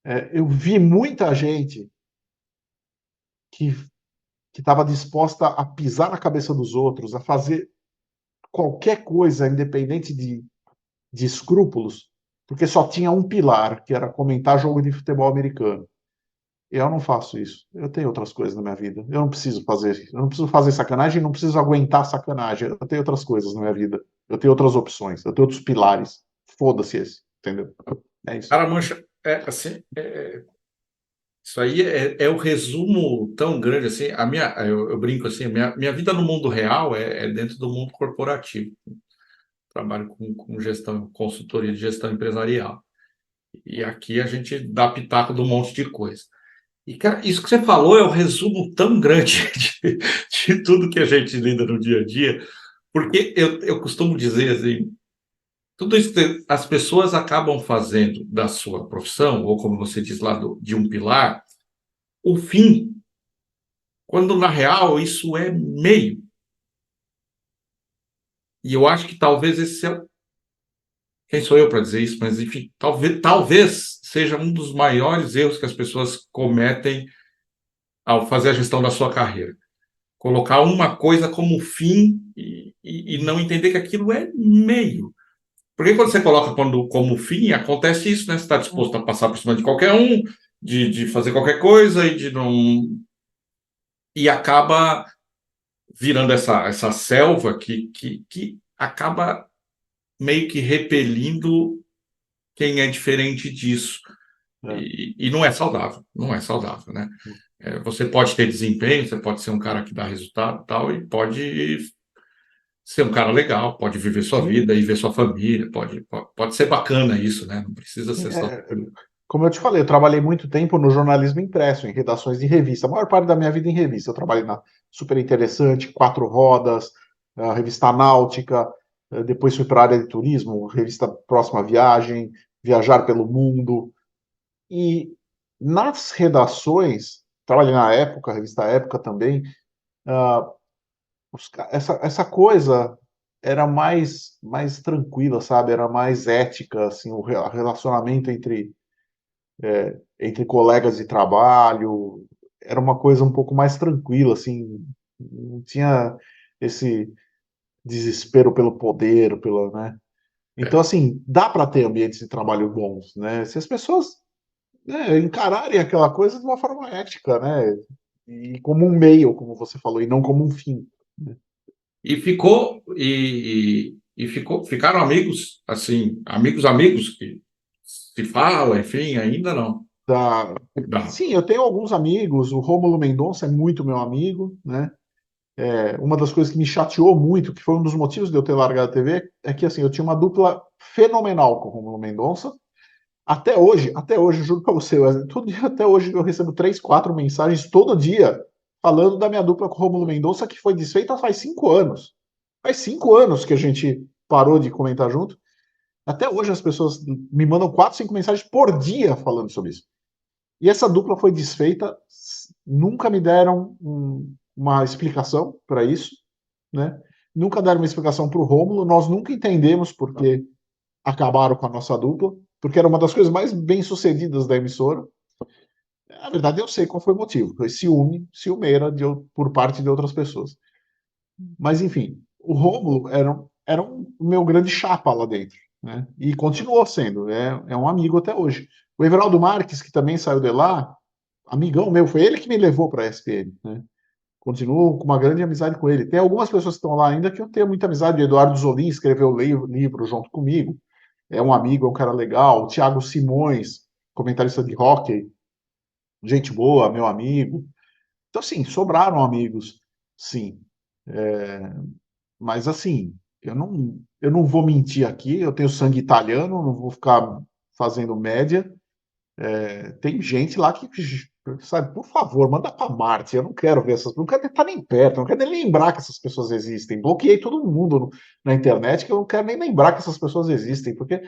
Eu vi muita gente que estava disposta a pisar na cabeça dos outros, a fazer qualquer coisa, independente de escrúpulos, porque só tinha um pilar, que era comentar jogo de futebol americano. Eu não faço isso. Eu tenho outras coisas na minha vida. Eu não preciso fazer. Eu não preciso fazer sacanagem, não preciso aguentar sacanagem. Eu tenho outras coisas na minha vida. Eu tenho outras opções. Eu tenho outros pilares. Foda-se esse, entendeu? É isso. Cara, mancha, assim, isso aí é o resumo tão grande assim. Eu brinco assim, minha vida no mundo real é dentro do mundo corporativo. Trabalho com gestão, consultoria de gestão empresarial. E aqui a gente dá pitaco de um monte de coisa. E, cara, isso que você falou é o resumo tão grande de tudo que a gente lida no dia a dia, porque eu costumo dizer assim, tudo isso que as pessoas acabam fazendo da sua profissão, ou como você diz lá, de um pilar, o fim, quando na real isso é meio. E eu acho que talvez esse é. Quem sou eu para dizer isso? Mas, enfim, talvez seja um dos maiores erros que as pessoas cometem ao fazer a gestão da sua carreira. Colocar uma coisa como fim e não entender que aquilo é meio. Porque quando você coloca como fim, acontece isso, né? Você está disposto a passar por cima de qualquer um, de fazer qualquer coisa e de não. E acaba virando essa selva que acaba meio que repelindo quem é diferente disso. É. E não é saudável, não é saudável, né? Você pode ter desempenho, você pode ser um cara que dá resultado e tal, e pode ser um cara legal, pode viver sua Sim, vida e ver sua família, pode ser bacana isso, né? Não precisa sim. ser só. Como eu te falei, eu trabalhei muito tempo no jornalismo impresso, em redações de revista. A maior parte da minha vida em revista. Eu trabalhei na Super Interessante, Quatro Rodas, a revista Náutica, depois fui para a área de turismo, revista Próxima Viagem, Viajar pelo Mundo. E nas redações, trabalhei na Época, revista Época também, essa coisa era mais tranquila, sabe? Era mais ética, assim, o relacionamento entre colegas de trabalho, era uma coisa um pouco mais tranquila, assim, não tinha esse desespero pelo poder, pela, né? Então, É. assim, dá para ter ambientes de trabalho bons, né? Se as pessoas, né, encararem aquela coisa de uma forma ética, né? E como um meio, como você falou, e não como um fim. Né? E ficaram amigos, assim, amigos que se fala, enfim, ainda não. Da... Dá. Sim, eu tenho alguns amigos, o Rômulo Mendonça é muito meu amigo, né? Uma das coisas que me chateou muito, que foi um dos motivos de eu ter largado a TV, é que assim, eu tinha uma dupla fenomenal com o Romulo Mendonça. Até hoje, juro pra você, Wesley, todo dia, até hoje eu recebo 3, 4 mensagens todo dia falando da minha dupla com o Romulo Mendonça, que foi desfeita faz 5 anos. Faz 5 anos que a gente parou de comentar junto. Até hoje as pessoas me mandam 4, 5 mensagens por dia falando sobre isso. E essa dupla foi desfeita, nunca me deram uma explicação para isso, né? Nunca deram uma explicação para o Rômulo, nós nunca entendemos por que acabaram com a nossa dupla, porque era uma das coisas mais bem sucedidas da emissora. Na verdade, eu sei qual foi o motivo, foi ciumeira por parte de outras pessoas. Mas, enfim, o Rômulo era o meu grande chapa lá dentro, né? E continuou sendo, é um amigo até hoje. O Everaldo Marques, que também saiu de lá, amigão meu, foi ele que me levou para a ESPN, né? Continuo com uma grande amizade com ele. Tem algumas pessoas que estão lá ainda que eu tenho muita amizade. O Eduardo Zolim escreveu o livro junto comigo. É um amigo, é um cara legal. O Thiago Simões, comentarista de hóquei, gente boa, meu amigo. Então, assim, sobraram amigos, sim. Mas, assim, eu não vou mentir aqui. Eu tenho sangue italiano, não vou ficar fazendo média. Tem gente lá que, sabe, por favor, manda para Marte. Eu não quero ver essas, não quero estar nem perto, não quero nem lembrar que essas pessoas existem. Bloqueei todo mundo na internet que eu não quero nem lembrar que essas pessoas existem, porque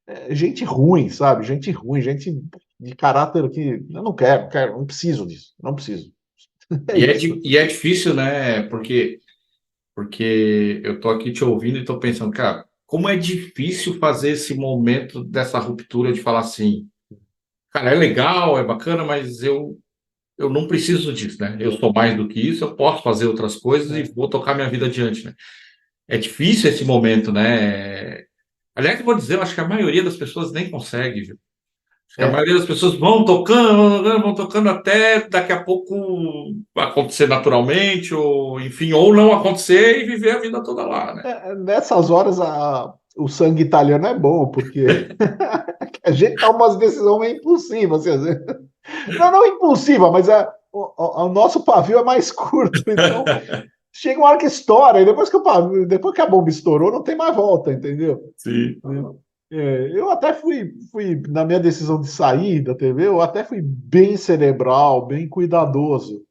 é gente ruim, sabe? Gente ruim, gente de caráter que eu não quero, não quero, não preciso disso, não preciso. É isso. E é difícil, né? Porque eu tô aqui te ouvindo e tô pensando, cara, como é difícil fazer esse momento dessa ruptura de falar assim. cara, é legal, é bacana, mas eu não preciso disso, né? Eu sou mais do que isso, eu posso fazer outras coisas e É, vou tocar minha vida adiante, né? É difícil esse momento, né? Aliás, eu vou dizer, eu acho que a maioria das pessoas nem consegue, viu? Acho que a é, maioria das pessoas vão tocando até daqui a pouco acontecer naturalmente, ou enfim, ou não acontecer e viver a vida toda lá, né? nessas horas o sangue italiano é bom, porque a gente toma umas decisões meio impulsivas, às vezes. Não, não impulsiva, mas o nosso pavio é mais curto, então chega uma hora que estoura, e depois que a bomba estourou, não tem mais volta, entendeu? Sim. Eu até fui, na minha decisão de sair da TV, eu até fui bem cerebral, bem cuidadoso.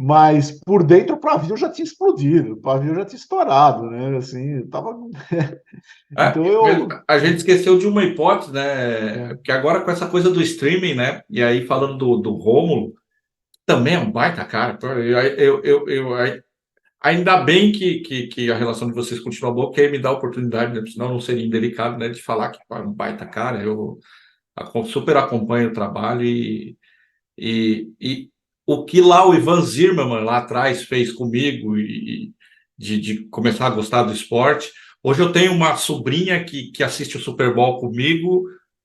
Mas por dentro o pavio já tinha explodido, o pavio já tinha estourado, né? Assim, tava. É, Então mas eu. a gente esqueceu de uma hipótese, né? É, Porque agora com essa coisa do streaming, né? E aí falando do Rômulo, também é um baita cara. Pô, ainda bem que a relação de vocês continua boa, porque aí me dá a oportunidade, né? Senão não seria indelicado, né? De falar que pô, é um baita cara. Eu super acompanho o trabalho e o que lá o Ivan Zimmermann lá atrás fez comigo e de começar a gostar do esporte. Hoje eu tenho uma sobrinha que assiste o Super Bowl comigo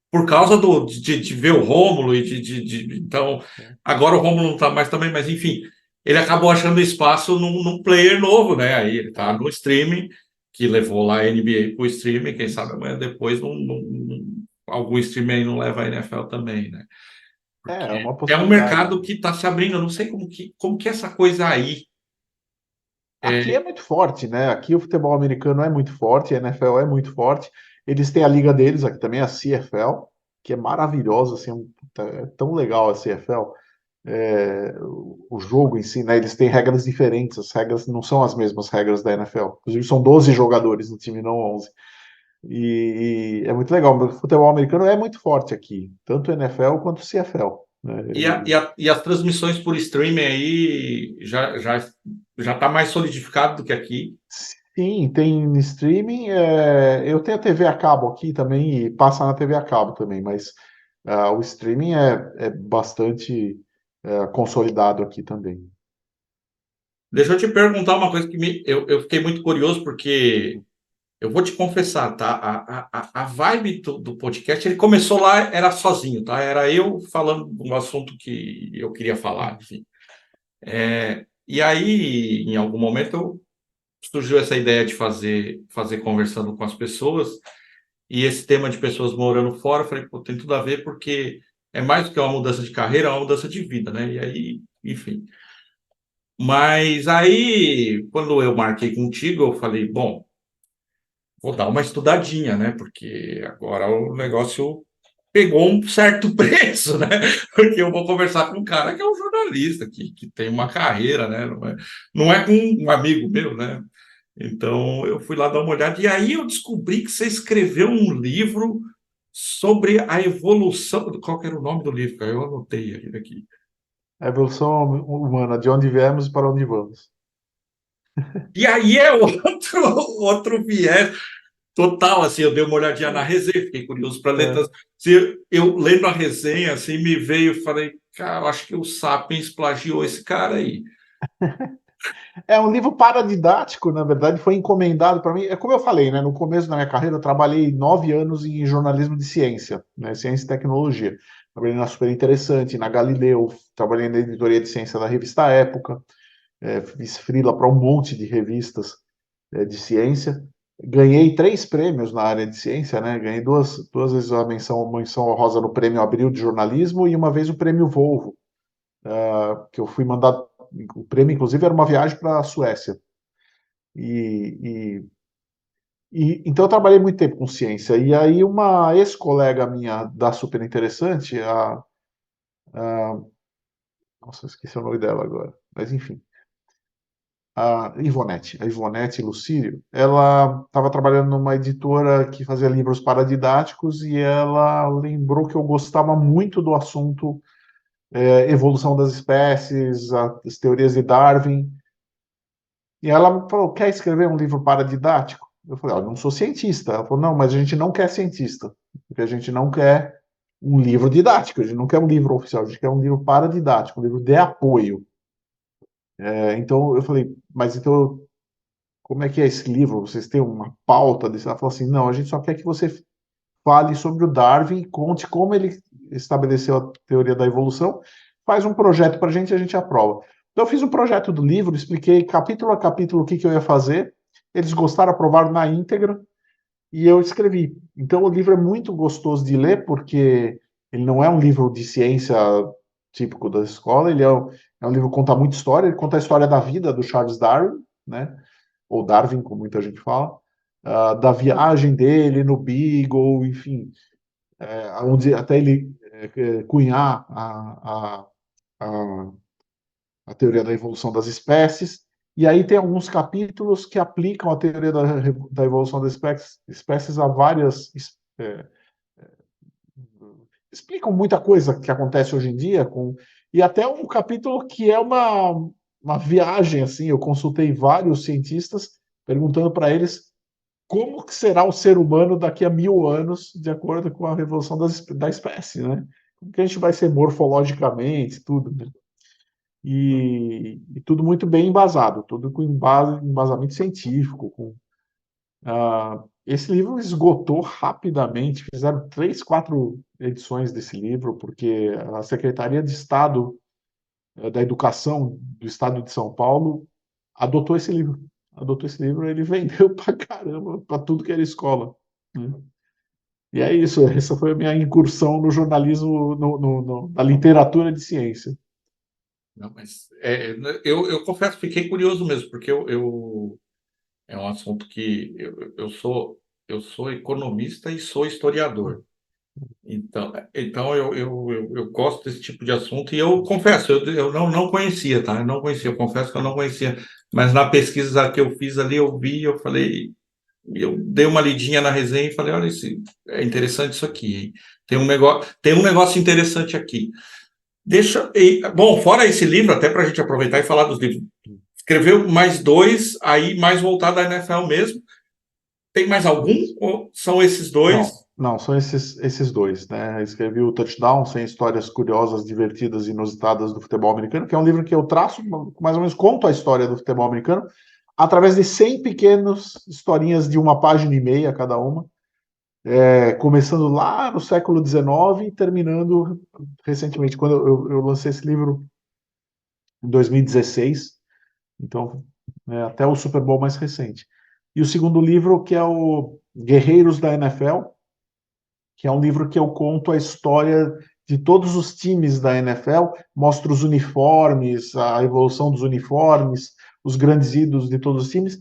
por causa de ver o Rômulo então agora o Rômulo não está mais também, mas enfim, ele acabou achando espaço num player novo, né? Aí ele está no streaming que levou lá a NBA para o streaming, quem sabe amanhã depois algum streaming aí não leva a NFL também, né? é Porque uma é um possibilidade. mercado que está se abrindo. Eu não sei como que é essa coisa aí. Aqui É, é muito forte, né? Aqui o futebol americano é muito forte, a NFL é muito forte. Eles têm a liga deles, aqui também a CFL, que é maravilhosa, assim, é tão legal a CFL. O jogo em si, né? Eles têm regras diferentes, as regras não são as mesmas regras da NFL. Inclusive, são 12 jogadores no time, não 11. E é muito legal. O futebol americano é muito forte aqui, tanto NFL quanto CFL. Né? e as transmissões por streaming aí já está mais solidificado do que aqui. Sim, tem streaming. Eu tenho a TV a cabo aqui também e passa na TV a cabo também, mas o streaming é bastante consolidado aqui também. Deixa eu te perguntar uma coisa eu fiquei muito curioso, porque eu vou te confessar, tá? A vibe do podcast, ele começou lá, era sozinho, tá? Era eu falando de um assunto que eu queria falar, enfim. E aí, em algum momento, surgiu essa ideia de fazer conversando com as pessoas, e esse tema de pessoas morando fora, eu falei, pô, tem tudo a ver, porque é mais do que uma mudança de carreira, é uma mudança de vida, né? E aí, enfim. Mas aí, quando eu marquei contigo, eu falei, bom, vou dar uma estudadinha, né? Porque agora o negócio pegou um certo preço, né? Porque eu vou conversar com um cara que é um jornalista, que tem uma carreira, né? Não é com um amigo meu, né? Então eu fui lá dar uma olhada e aí eu descobri que você escreveu um livro sobre a evolução. Qual que era o nome do livro, cara? Eu anotei ele aqui. A evolução humana, de onde viemos e para onde vamos. E aí é outro viés total, assim, eu dei uma olhadinha na resenha, fiquei curioso para ler. É. Se eu lendo a resenha, assim, me veio, falei, cara, eu acho que o Sapiens plagiou esse cara aí. É um livro paradidático, na verdade, foi encomendado para mim. É como eu falei, né? No começo da minha carreira, eu trabalhei 9 anos em jornalismo de ciência, né? Ciência e tecnologia. Trabalhei na Super Interessante, na Galileu, trabalhei na editoria de ciência da revista Época, fiz freela para um monte de revistas de ciência. Ganhei 3 prêmios na área de ciência, né? Ganhei duas vezes a menção honrosa no Prêmio Abril de Jornalismo e uma vez o Prêmio Volvo, que eu fui mandado. O prêmio, inclusive, era uma viagem para a Suécia. E, então eu trabalhei muito tempo com ciência. E aí uma ex-colega minha da Super Interessante, nossa, eu esqueci o nome dela agora, mas enfim, a Ivonete Lucílio, ela estava trabalhando numa editora que fazia livros paradidáticos e ela lembrou que eu gostava muito do assunto evolução das espécies, as teorias de Darwin. E ela me falou, quer escrever um livro paradidático? Eu falei, eu não sou cientista. Ela falou, não, mas a gente não quer cientista, porque a gente não quer um livro didático, a gente não quer um livro oficial, a gente quer um livro paradidático, um livro de apoio. Então eu falei, mas então como é que é esse livro? Vocês têm uma pauta disso? Ela falou assim, não, a gente só quer que você fale sobre o Darwin e conte como ele estabeleceu a teoria da evolução, faz um projeto para a gente aprova. Então eu fiz um projeto do livro, expliquei capítulo a capítulo o que eu ia fazer, eles gostaram, aprovaram na íntegra, e eu escrevi. Então o livro é muito gostoso de ler, porque ele não é um livro de ciência típico da escola, é um livro que conta muita história, ele conta a história da vida do Charles Darwin, né? Ou Darwin, como muita gente fala, da viagem dele no Beagle, enfim, onde até ele cunhar a, a teoria da evolução das espécies, e aí tem alguns capítulos que aplicam a teoria da evolução das espécies a várias. É, explicam muita coisa que acontece hoje em dia, e até um capítulo que é uma viagem, assim, eu consultei vários cientistas perguntando para eles como que será o ser humano daqui a 1000 anos, de acordo com a evolução da espécie, né? Como que a gente vai ser morfologicamente, tudo, né? E tudo muito bem embasado, tudo com embasamento científico. Esse livro esgotou rapidamente, fizeram 3, 4 edições desse livro, porque a Secretaria de Estado da Educação do Estado de São Paulo adotou esse livro. Adotou esse livro, ele vendeu pra caramba, para tudo que era escola, né? E é isso, essa foi a minha incursão no jornalismo, na literatura de ciência. Não, mas eu confesso, fiquei curioso mesmo, porque é um assunto que eu sou economista e sou historiador. Então eu gosto desse tipo de assunto e eu confesso, eu não conhecia, tá? Eu não conhecia, eu confesso que eu não conhecia, mas na pesquisa que eu fiz ali, eu vi, eu falei, eu dei uma lidinha na resenha e falei, olha, é interessante isso aqui, hein? Tem um negócio interessante aqui. Bom, fora esse livro, até para a gente aproveitar e falar dos livros, escreveu mais dois, aí mais voltado à NFL mesmo. Tem mais algum ou são esses Não, dois? não, são esses dois, né? Eu escrevi o Touchdown, 100 histórias curiosas, divertidas e inusitadas do futebol americano, que é um livro que eu traço, mais ou menos conto a história do futebol americano, através de 100 pequenas historinhas de 1,5 página cada uma, começando lá no século XIX e terminando recentemente, quando eu lancei esse livro em 2016, então, até o Super Bowl mais recente. E o segundo livro, que é o Guerreiros da NFL, que é um livro que eu conto a história de todos os times da NFL, mostro os uniformes, a evolução dos uniformes, os grandes ídolos de todos os times,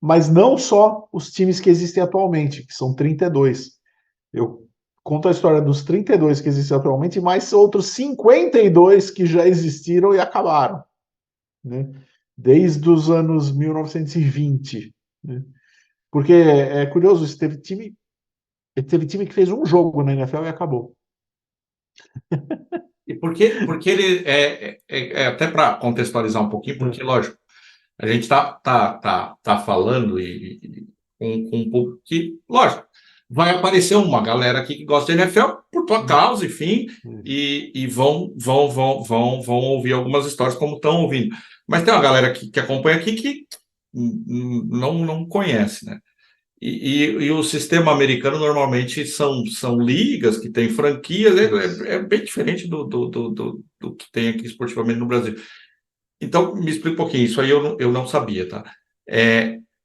mas não só os times que existem atualmente, que são 32. Eu conto a história dos 32 que existem atualmente, mais outros 52 que já existiram e acabaram, né? Desde os anos 1920. Né? Porque é curioso, teve time que fez um jogo na NFL e acabou. E porque ele até para contextualizar um pouquinho, porque, lógico, a gente tá falando com um público que, lógico, vai aparecer uma galera aqui que gosta de NFL por tua causa, enfim, e vão ouvir algumas histórias como estão ouvindo. Mas tem uma galera que acompanha aqui que não conhece, né? E o sistema americano normalmente são ligas que têm franquias, é bem diferente do que tem aqui esportivamente no Brasil. Então, me explica um pouquinho, isso aí eu não sabia, tá?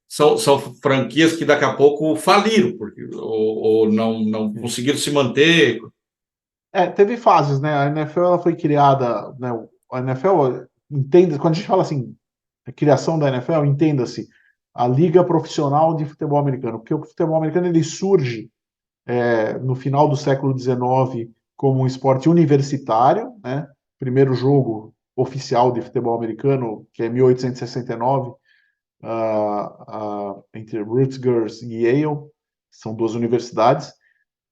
São franquias que daqui a pouco faliram, ou não conseguiram se manter. Teve fases, né? A NFL ela foi criada, né? A NFL entende, quando a gente fala assim, a criação da NFL, entenda-se a liga profissional de futebol americano, porque o futebol americano ele surge no final do século XIX como um esporte universitário, né? Primeiro jogo oficial de futebol americano, que é 1869, entre Rutgers e Yale, são duas universidades.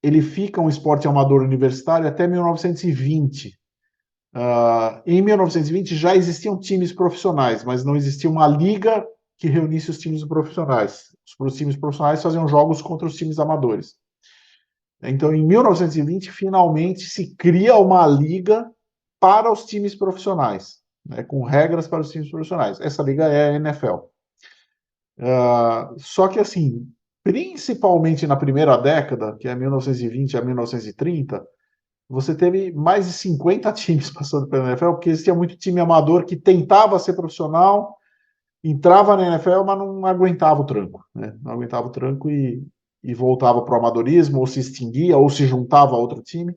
Ele fica um esporte amador universitário até 1920. Em 1920 já existiam times profissionais, mas não existia uma liga que reunisse os times profissionais. Os times profissionais faziam jogos contra os times amadores. Então, em 1920, finalmente se cria uma liga para os times profissionais, né, com regras para os times profissionais. Essa liga é a NFL. Só que, assim, principalmente na primeira década, que é 1920 a 1930, você teve mais de 50 times passando pela NFL, porque existia muito time amador que tentava ser profissional, entrava na NFL, mas não aguentava o tranco, né? Não aguentava o tranco e voltava para o amadorismo, ou se extinguia, ou se juntava a outro time.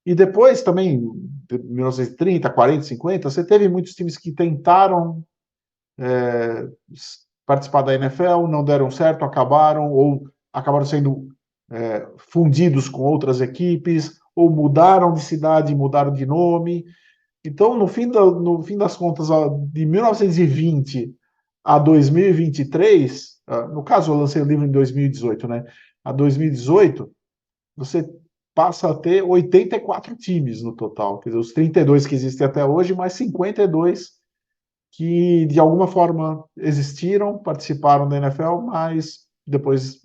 E depois também, 1930, 40, 50, você teve muitos times que tentaram participar da NFL, não deram certo, acabaram, ou acabaram sendo fundidos com outras equipes, ou mudaram de cidade, mudaram de nome. Então, no fim das contas, de 1920 a 2023, no caso, eu lancei o livro em 2018, né? A 2018, você passa a ter 84 times no total, quer dizer, os 32 que existem até hoje, mais 52 que de alguma forma existiram, participaram da NFL, mas depois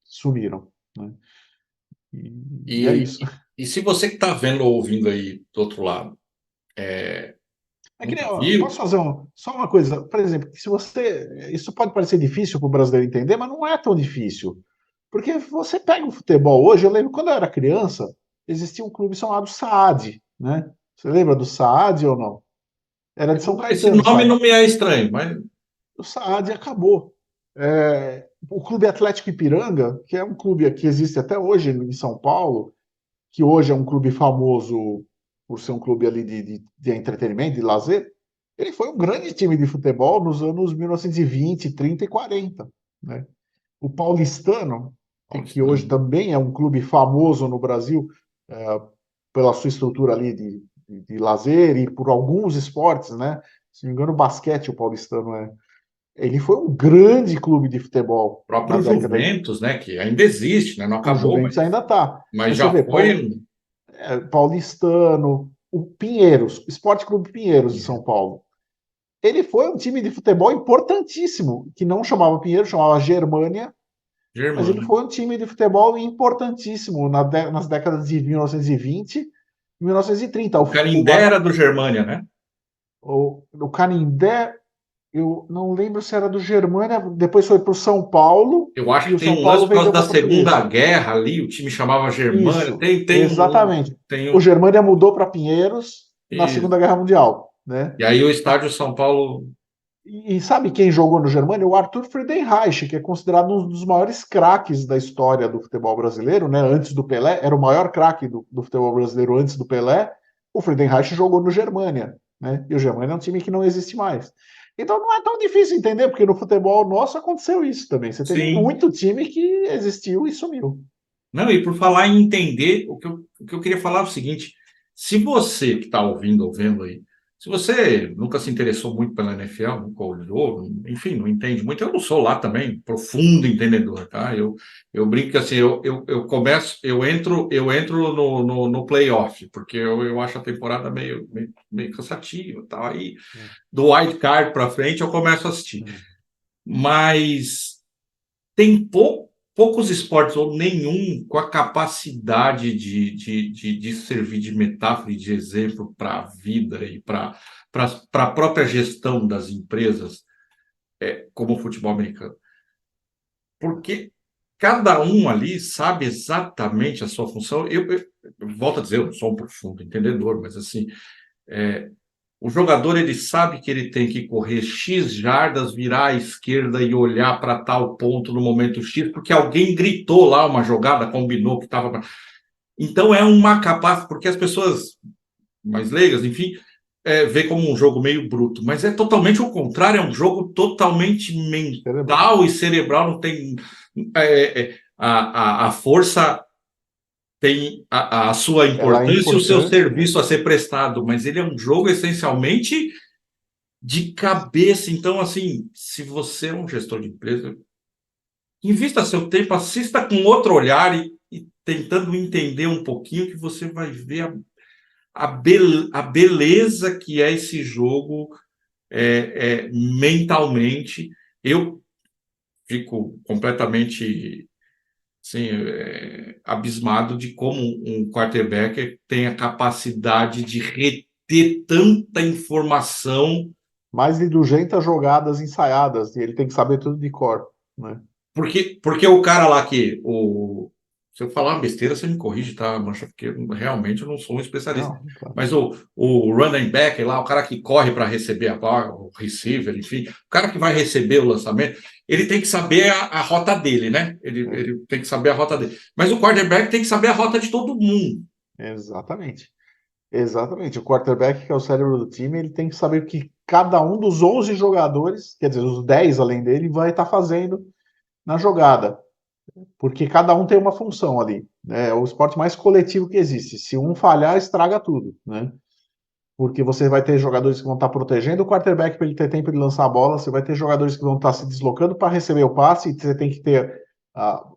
sumiram, né? E é E, isso. e se você que está vendo ou ouvindo aí do outro lado, É que nem, nunca ó, posso viu, fazer só uma coisa, por exemplo, se você, isso pode parecer difícil para o brasileiro entender, mas não é tão difícil, porque você pega o futebol hoje, eu lembro quando eu era criança, existia um clube chamado SAAD, né? Você lembra do SAAD ou não? Era de São esse Caetano, nome SAAD. não me é estranho, mas O SAAD acabou. O Clube Atlético Ipiranga, que é um clube que existe até hoje em São Paulo, que hoje é um clube famoso por ser um clube ali de entretenimento, de lazer, ele foi um grande time de futebol nos anos 1920, 30 e 40, né? O Paulistano, que hoje paulistano. também é um clube famoso no Brasil, é, pela sua estrutura ali de lazer e por alguns esportes, né? Se não me engano, o basquete, o Paulistano ele foi um grande clube de futebol O na próprio década. Juventus, né, que ainda existe, né, não O acabou, Juventus ainda está. mas Mas você já vê, foi. Paulistano, o Pinheiros, Esporte Clube Pinheiros de São Paulo. Ele foi um time de futebol importantíssimo, que não chamava Pinheiros, chamava Germânia, mas ele Germano. foi um time de futebol importantíssimo nas décadas de 1920 e 1930. O Canindé era do Germânia, né? O Canindé, eu não lembro se era do Germânia, depois foi para o São Paulo, Eu acho e que o tem São um lance Paulo por causa vendeu da para a Segunda Portuguesa. Guerra ali, o time chamava Germânia. Isso, Tem exatamente. tem O um, Germânia mudou para Pinheiros na e, Segunda Guerra Mundial, né? e aí o estádio São Paulo, E sabe quem jogou no Germânia? O Arthur Friedenreich, que é considerado um dos maiores craques da história do futebol brasileiro, né? Antes do Pelé, era o maior craque do futebol brasileiro antes do Pelé. O Friedenreich jogou no Germânia, né? E o Germânia é um time que não existe mais. Então não é tão difícil entender, porque no futebol nosso aconteceu isso também. Você teve sim. muito time que existiu e sumiu. Não, e por falar em entender, o que eu queria falar é o seguinte: se você que está ouvindo ou vendo aí, se você nunca se interessou muito pela NFL, nunca olhou, enfim, não entende muito, eu não sou lá também, profundo entendedor, tá? Eu brinco que assim, eu começo, eu entro no playoff, porque eu acho a temporada meio cansativa, tá? Aí do wild card para frente eu começo a assistir. Mas tem poucos esportes, ou nenhum, com a capacidade de servir de metáfora e de exemplo para a vida e para a própria gestão das empresas, como o futebol americano. Porque cada um ali sabe exatamente a sua função. Eu volto a dizer, eu não sou um profundo entendedor, mas assim, o jogador ele sabe que ele tem que correr X jardas, virar à esquerda e olhar para tal ponto no momento X, porque alguém gritou lá uma jogada, combinou que estava. Então é uma capacidade, porque as pessoas mais leigas, enfim, vê como um jogo meio bruto, mas é totalmente o contrário, é um jogo totalmente Cerebral. mental e cerebral, não tem. A força tem a sua Ela é importância e o seu importante, né? serviço a ser prestado, mas ele é um jogo essencialmente de cabeça. Então, assim, se você é um gestor de empresa, invista seu tempo, assista com outro olhar e tentando entender um pouquinho, que você vai ver a beleza que é esse jogo mentalmente. Eu fico completamente Sim, abismado de como um quarterback tem a capacidade de reter tanta informação. Mais de 200 jogadas ensaiadas, e ele tem que saber tudo de cor, né? Porque o cara lá se eu falar uma besteira, você me corrige, tá, Mancha? Porque realmente eu não sou um especialista. Não, tá. Mas o running back lá, o cara que corre para receber a bola, o receiver, enfim, o cara que vai receber o lançamento, ele tem que saber a rota dele, né? Ele tem que saber a rota dele. Mas o quarterback tem que saber a rota de todo mundo. Exatamente. Exatamente. O quarterback, que é o cérebro do time, ele tem que saber o que cada um dos 11 jogadores, quer dizer, os 10 além dele, vai estar fazendo na jogada. Porque cada um tem uma função ali. Né? É o esporte mais coletivo que existe. Se um falhar, estraga tudo. Né? Porque você vai ter jogadores que vão estar protegendo o quarterback para ele ter tempo de lançar a bola, você vai ter jogadores que vão estar se deslocando para receber o passe, e você tem que ter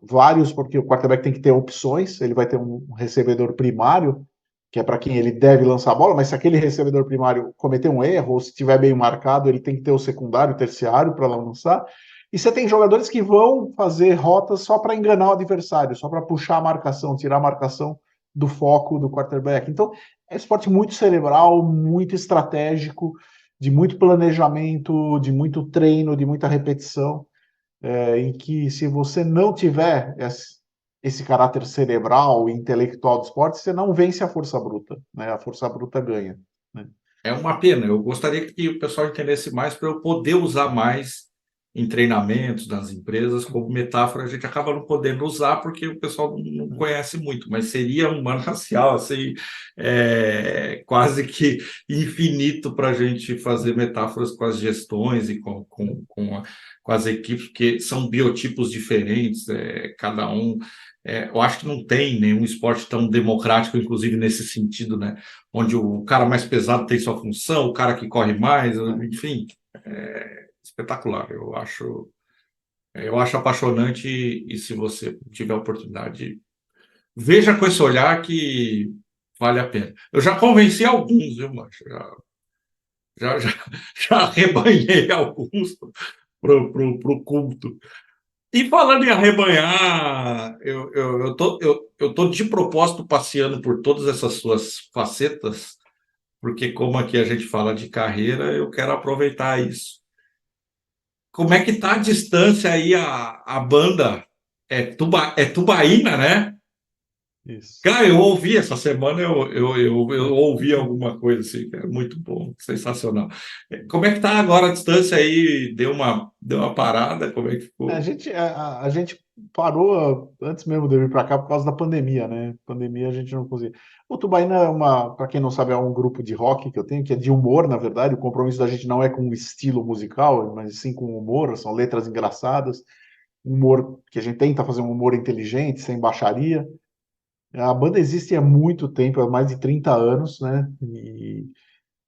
vários, porque o quarterback tem que ter opções, ele vai ter um recebedor primário, que é para quem ele deve lançar a bola, mas se aquele recebedor primário cometer um erro, ou se estiver bem marcado, ele tem que ter o secundário, o terciário para lançar. E você tem jogadores que vão fazer rotas só para enganar o adversário, só para puxar a marcação, tirar a marcação do foco do quarterback. Então, é um esporte muito cerebral, muito estratégico, de muito planejamento, de muito treino, de muita repetição, em que se você não tiver esse caráter cerebral e intelectual do esporte, você não vence a força bruta, né? A força bruta ganha. Né? É uma pena. Eu gostaria que o pessoal entendesse mais para eu poder usar mais em treinamentos nas empresas como metáfora. A gente acaba não podendo usar porque o pessoal não conhece muito, mas seria um manancial assim, quase que infinito para a gente fazer metáforas com as gestões e com as equipes, porque são biotipos diferentes, cada um. Eu acho que não tem nenhum esporte tão democrático, inclusive nesse sentido, né? Onde o cara mais pesado tem sua função, o cara que corre mais, enfim, espetacular. Eu acho apaixonante e se você tiver a oportunidade, veja com esse olhar que vale a pena. Eu já convenci alguns, viu, Mancho? Já, já arrebanhei alguns pro culto. E falando em arrebanhar, eu tô de propósito passeando por todas essas suas facetas, porque como aqui a gente fala de carreira, eu quero aproveitar isso. Como é que tá a distância aí a banda? É Tubaína, né? Isso. Cara, eu ouvi essa semana, eu ouvi alguma coisa assim, que é muito bom, sensacional. Como é que tá agora a distância aí? Deu uma parada? Como é que ficou? A gente parou antes mesmo de eu vir para cá por causa da pandemia, né? Pandemia a gente não conseguia. O Tubaína é para quem não sabe, é um grupo de rock que eu tenho, que é de humor, na verdade. O compromisso da gente não é com o estilo musical, mas sim com o humor, são letras engraçadas, humor que a gente tenta fazer um humor inteligente, sem baixaria. A banda existe há muito tempo, há mais de 30 anos, né? E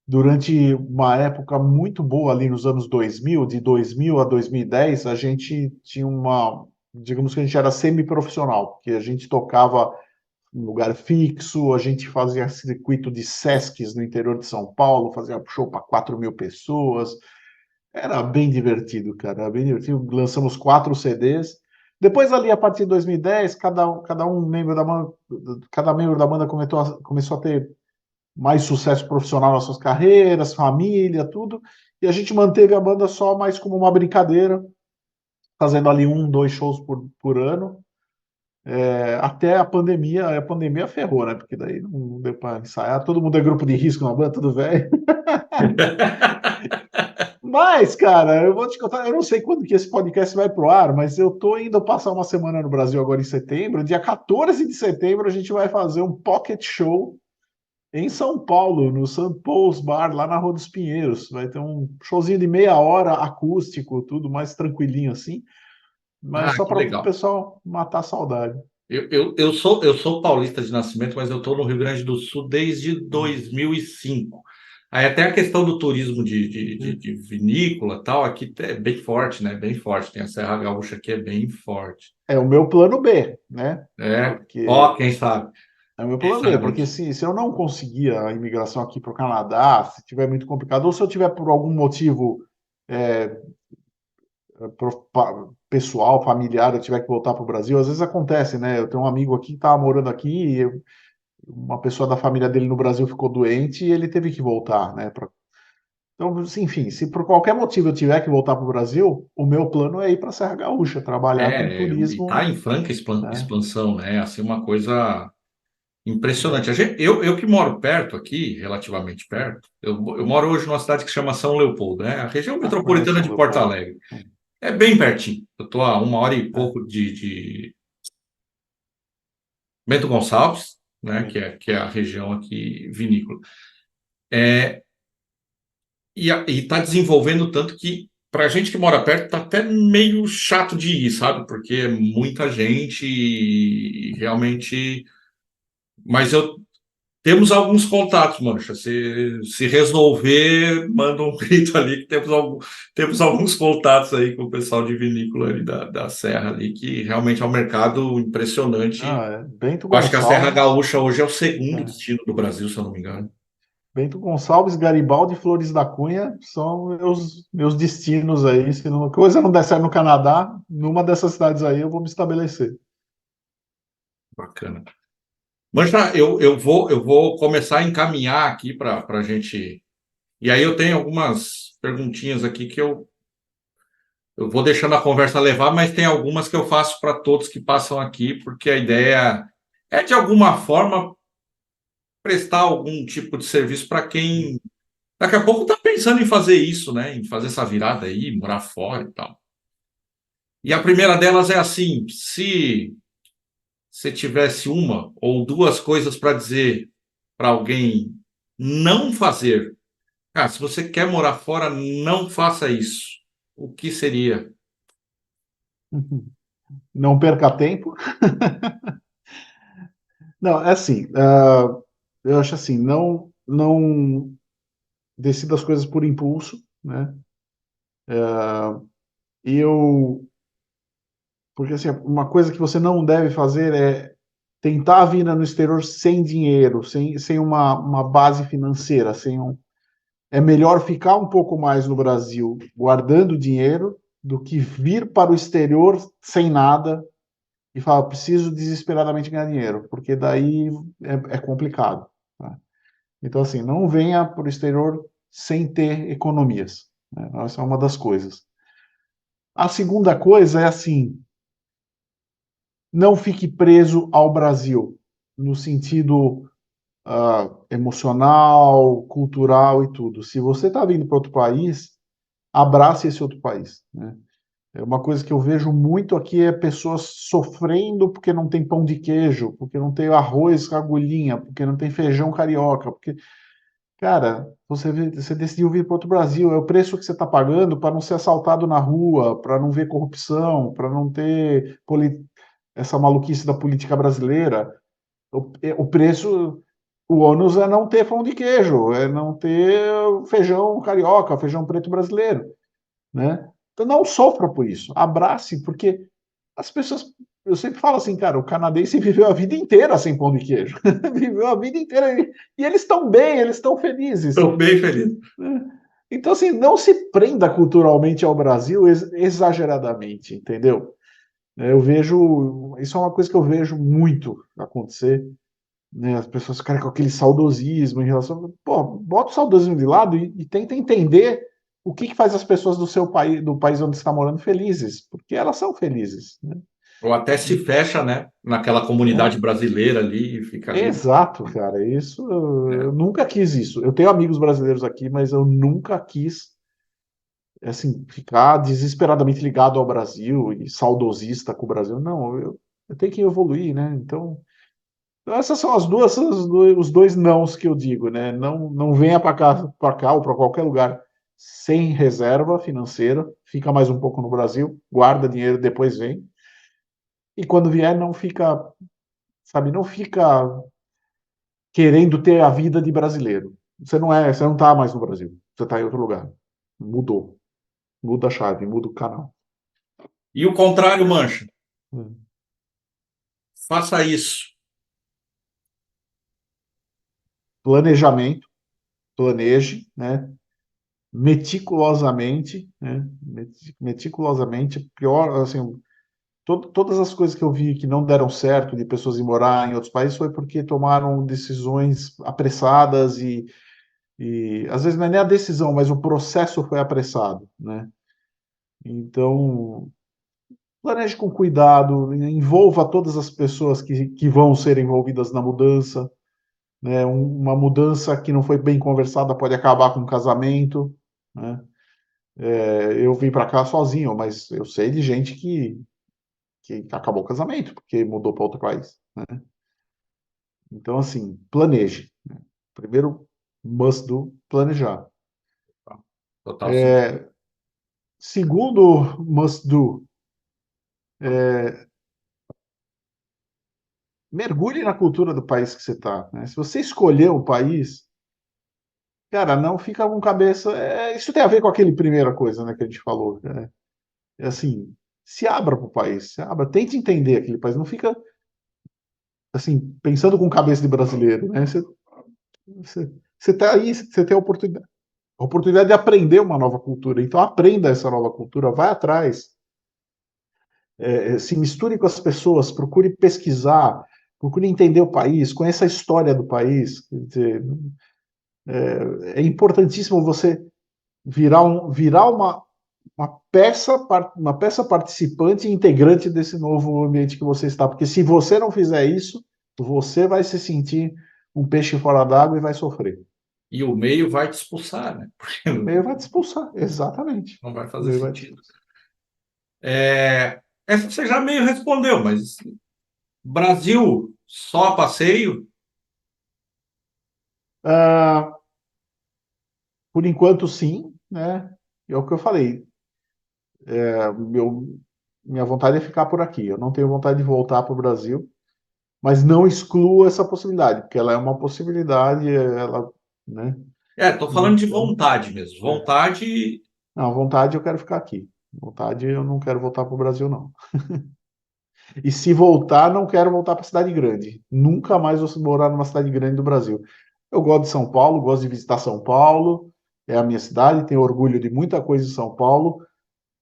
durante uma época muito boa ali nos anos 2000, de 2000 a 2010, a gente tinha digamos que a gente era semi-profissional, porque a gente tocava em lugar fixo, a gente fazia circuito de Sescs no interior de São Paulo, fazia show para 4.000 pessoas, era bem divertido, cara, era bem divertido. Lançamos 4 CDs. Depois ali, a partir de 2010, cada membro da banda começou a ter mais sucesso profissional nas suas carreiras, família, tudo. E a gente manteve a banda só mais como uma brincadeira, fazendo ali 2 shows por ano, até a pandemia. A pandemia ferrou, né? Porque daí não deu para ensaiar. Todo mundo é grupo de risco na banda, tudo velho. Mas, cara, eu vou te contar, eu não sei quando que esse podcast vai pro ar, mas eu tô indo passar uma semana no Brasil agora em setembro. Dia 14 de setembro a gente vai fazer um pocket show em São Paulo, no St. Paul's Bar, lá na Rua dos Pinheiros. Vai ter um showzinho de meia hora, acústico, tudo mais tranquilinho assim, mas Ah, só que para o legal. pessoal matar a saudade. Eu sou paulista de nascimento, mas eu estou no Rio Grande do Sul desde 2005. Aí até a questão do turismo de vinícola tal, aqui é bem forte, né? Bem forte. Tem a Serra Gaúcha aqui, é bem forte. É o meu plano B, né? Ó, Porque quem sabe? é o meu Quem plano B, sabe? porque se eu não conseguir a imigração aqui para o Canadá, se tiver muito complicado, ou se eu tiver por algum motivo é, pessoal, familiar, eu tiver que voltar para o Brasil, às vezes acontece, né? Eu tenho um amigo aqui que estava morando aqui e uma pessoa da família dele no Brasil ficou doente e ele teve que voltar, né? Então, enfim, se por qualquer motivo eu tiver que voltar para o Brasil, o meu plano é ir para a Serra Gaúcha, trabalhar com E está turismo, em franca né? expansão, né? Assim, uma coisa impressionante. Eu que moro perto aqui, relativamente perto, eu moro hoje numa cidade que chama São Leopoldo, né? A região Conheço metropolitana São de Porto Leopoldo. Alegre. É bem pertinho. Eu estou a 1 hora e É, pouco de Bento Gonçalves, né? sim. Que é a região aqui vinícola. E está desenvolvendo tanto que, para a gente que mora perto, tá até meio chato de ir, sabe? Porque é muita gente e realmente. Mas temos alguns contatos, Mancha. Se resolver, manda um grito ali que temos alguns contatos aí com o pessoal de vinícola ali da Serra ali, que realmente é um mercado impressionante. Ah, é. Bento Eu acho que a Serra Gonçalves, Gaúcha hoje é o segundo é. destino do Brasil, se eu não me engano. Bento Gonçalves, Garibaldi e Flores da Cunha são meus destinos aí. Se não, coisa não der certo no Canadá, numa dessas cidades aí eu vou me estabelecer. Bacana. Mancha, eu vou começar a encaminhar aqui para a gente. E aí eu tenho algumas perguntinhas aqui que eu vou deixando a conversa levar, mas tem algumas que eu faço para todos que passam aqui, porque a ideia é, de alguma forma, prestar algum tipo de serviço para quem daqui a pouco está pensando em fazer isso, né? Em fazer essa virada aí, morar fora e tal. E a primeira delas é assim: se você tivesse uma ou duas coisas para dizer para alguém não fazer. Ah, se você quer morar fora, não faça isso. O que seria? Não perca tempo. Não, é assim, eu acho assim, não decida as coisas por impulso, né? Eu, porque assim, uma coisa que você não deve fazer é tentar a vida no exterior sem dinheiro, sem uma base financeira, é melhor ficar um pouco mais no Brasil guardando dinheiro do que vir para o exterior sem nada e falar, preciso desesperadamente ganhar dinheiro, porque daí é complicado. Tá? Então, assim, não venha para o exterior sem ter economias. Né? Essa é uma das coisas. A segunda coisa é assim, não fique preso ao Brasil, no sentido emocional, cultural e tudo. Se você está vindo para outro país, abrace esse outro país. Né? É uma coisa que eu vejo muito aqui é pessoas sofrendo porque não tem pão de queijo, porque não tem arroz com agulhinha, porque não tem feijão carioca, porque, cara, você decidiu vir para outro Brasil, é o preço que você está pagando para não ser assaltado na rua, para não ver corrupção, para não ter essa maluquice da política brasileira. O preço, o ônus é não ter pão de queijo, é não ter feijão carioca, feijão preto brasileiro, né? Então não sofra por isso, abrace, porque as pessoas, eu sempre falo assim, cara, o canadense viveu a vida inteira sem pão de queijo, viveu a vida inteira e eles estão bem, eles estão felizes, Estou bem feliz. né? Então assim, não se prenda culturalmente ao Brasil exageradamente, entendeu? Eu vejo, isso é uma coisa que eu vejo muito acontecer, né? As pessoas ficarem com aquele saudosismo em relação. Pô, bota o saudosismo de lado e tenta entender o que faz as pessoas do seu país, do país onde você está morando, felizes, porque elas são felizes. Né? Ou até se fecha, né? Naquela É, comunidade brasileira ali e fica ali. exato, cara. Isso eu Né? nunca quis isso. Eu tenho amigos brasileiros aqui, mas eu nunca quis assim ficar desesperadamente ligado ao Brasil e saudosista com o Brasil. Não, eu tenho que evoluir, né? Então essas são os dois nãos que eu digo, né? Não venha para cá ou para qualquer lugar sem reserva financeira, fica mais um pouco no Brasil, guarda dinheiro, depois vem. E quando vier, não fica, sabe, não fica querendo ter a vida de brasileiro. Você não tá mais no Brasil, você está em outro lugar. Mudou, muda a chave, muda o canal. E o contrário, Mancha. Hum. Faça isso. Planejamento, planeje, né? meticulosamente, né? Meticulosamente, pior, assim, todas as coisas que eu vi que não deram certo de pessoas ir morar em outros países foi porque tomaram decisões apressadas e às vezes não é nem a decisão, mas o processo foi apressado, né? Então, planeje com cuidado, envolva todas as pessoas que vão ser envolvidas na mudança, né? Uma mudança que não foi bem conversada pode acabar com um casamento, né? Eu vim para cá sozinho, mas eu sei de gente que acabou o casamento porque mudou para outro país, né? Então, assim, planeje, né? Primeiro must do, planejar. Total sentido. Segundo must do, mergulhe na cultura do país que você está, né? Se você escolher o país, cara, não fica com cabeça. Isso tem a ver com aquele primeira coisa, né, que a gente falou. É assim, se abra para o país, se abra, tente entender aquele país, não fica assim pensando com cabeça de brasileiro, né? Você tá aí, você tem a oportunidade de aprender uma nova cultura. Então aprenda essa nova cultura, vai atrás, se misture com as pessoas, procure pesquisar, procure entender o país, conheça a história do país. Quer dizer, é importantíssimo você virar uma peça participante e integrante desse novo ambiente que você está. Porque se você não fizer isso, você vai se sentir um peixe fora d'água e vai sofrer. E o meio vai te expulsar, né? Porque O meio vai te expulsar, exatamente. não vai O fazer meio vai te sentido. expulsar. Essa você já meio respondeu, mas Brasil só a passeio? Ah, por enquanto, sim, né? É o que eu falei. Meu, minha vontade é ficar por aqui. Eu não tenho vontade de voltar para o Brasil, mas não excluo essa possibilidade, porque ela é uma possibilidade, ela, né? Tô falando de Então, vontade mesmo. Vontade. não, vontade eu quero ficar aqui. Vontade eu não quero voltar para o Brasil, não. E se voltar, não quero voltar para cidade grande. Nunca mais vou morar numa cidade grande do Brasil. Eu gosto de São Paulo, gosto de visitar São Paulo, é a minha cidade, tenho orgulho de muita coisa em São Paulo,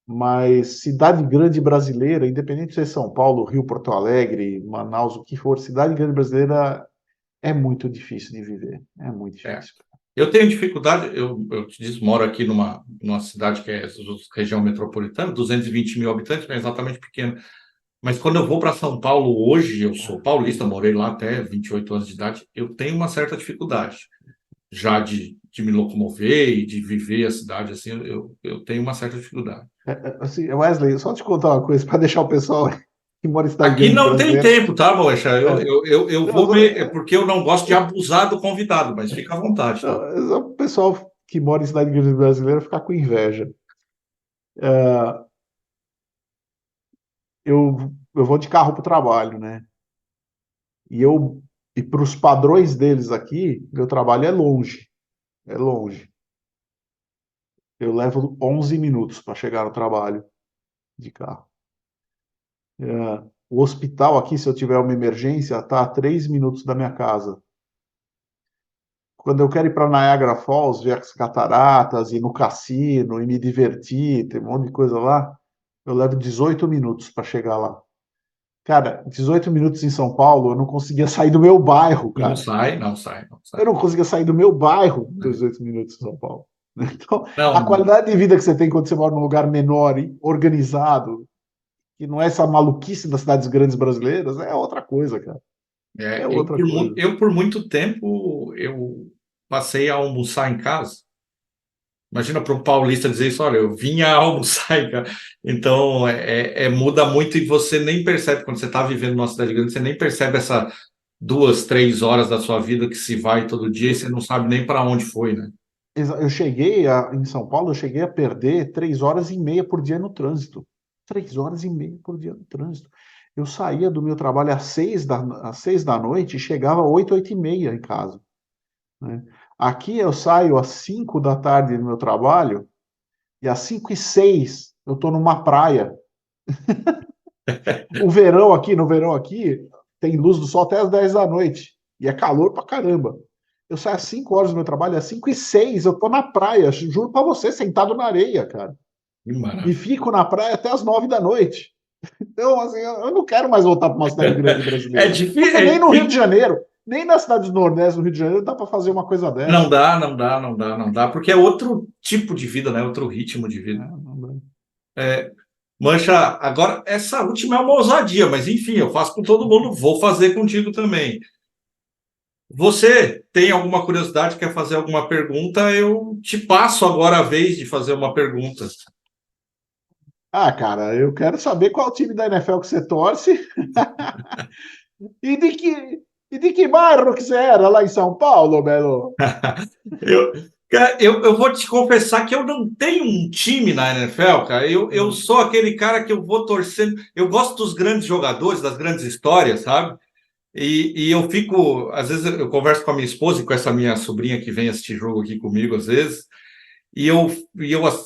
mas cidade grande brasileira, independente de ser São Paulo, Rio, Porto Alegre, Manaus, o que for, cidade grande brasileira é muito difícil de viver. É muito é. difícil. Eu tenho dificuldade, eu te disse, moro aqui numa cidade que é região metropolitana, 220 mil habitantes, não é exatamente pequena. Mas quando eu vou para São Paulo hoje, eu sou paulista, morei lá até 28 anos de idade, eu tenho uma certa dificuldade já de me locomover e de viver a cidade assim, eu tenho uma certa dificuldade. Assim, Wesley, só te contar uma coisa para deixar o pessoal que mora em cidade Aqui grande não tem brasileira. tempo, tá, Moecha? Eu Não, vou ver, é porque eu não gosto de abusar do convidado, mas fica à vontade, tá? só o pessoal que mora em cidade grande brasileira ficar com inveja. Eu vou de carro para o trabalho, né? E eu e para os padrões deles aqui, meu trabalho é longe, é longe. Eu levo 11 minutos para chegar no trabalho de carro. O hospital aqui, se eu tiver uma emergência, está a 3 minutos da minha casa. Quando eu quero ir para Niagara Falls, ver as cataratas, ir no cassino e me divertir, tem um monte de coisa lá, eu levo 18 minutos para chegar lá. Cara, 18 minutos em São Paulo, eu não conseguia sair do meu bairro, Não cara. sai, não sai, não Eu sai. não conseguia sair do meu bairro 18 minutos em São Paulo. Então, a Não, qualidade de vida que você tem quando você mora num lugar menor e organizado, que não é essa maluquice das cidades grandes brasileiras, é outra coisa, cara. É outra coisa. eu por muito tempo eu passei a almoçar em casa. Imagina para um paulista dizer isso, olha, eu vinha almoçar em casa. Então, muda muito e você nem percebe, quando você está vivendo numa cidade grande, você nem percebe essa 2, 3 horas da sua vida que se vai todo dia e você não sabe nem para onde foi, né? Eu em São Paulo, eu cheguei a perder 3 horas e meia por dia no trânsito. 3 horas e meia por dia no trânsito. Eu saía do meu trabalho às 6 da noite e chegava às 8, 8h30 em casa, né? Aqui eu saio às 5 da tarde do meu trabalho e às 5h06 eu estou numa praia. No verão aqui, tem luz do sol até às 10 da noite. E é calor pra caramba. Eu saio às 5 horas do meu trabalho, às 5h06, eu tô na praia, juro pra você, sentado na areia, cara. Que E maravilha. fico na praia até as 9 da noite. Então, assim, eu não quero mais voltar para uma cidade grande É brasileira. difícil. Porque nem no Rio de Janeiro, nem na cidade do Nordeste do Rio de Janeiro dá para fazer uma coisa Não dessa. dá, não dá, não dá, não dá, porque é outro tipo de vida, né? Outro ritmo de vida. Não dá. Mancha, agora, essa última é uma ousadia, mas enfim, eu faço com todo mundo, vou fazer contigo também. Você tem alguma curiosidade, quer fazer alguma pergunta? Eu te passo agora a vez de fazer uma pergunta. Ah, cara, eu quero saber qual time da NFL que você torce e de que bairro que você era lá em São Paulo, Belo? Eu, eu vou te confessar que eu não tenho um time na NFL, cara. Eu sou aquele cara que eu vou torcendo. Eu gosto dos grandes jogadores, das grandes histórias, sabe? E eu fico, às vezes eu converso com a minha esposa e com essa minha sobrinha que vem assistir jogo aqui comigo, às vezes, e eu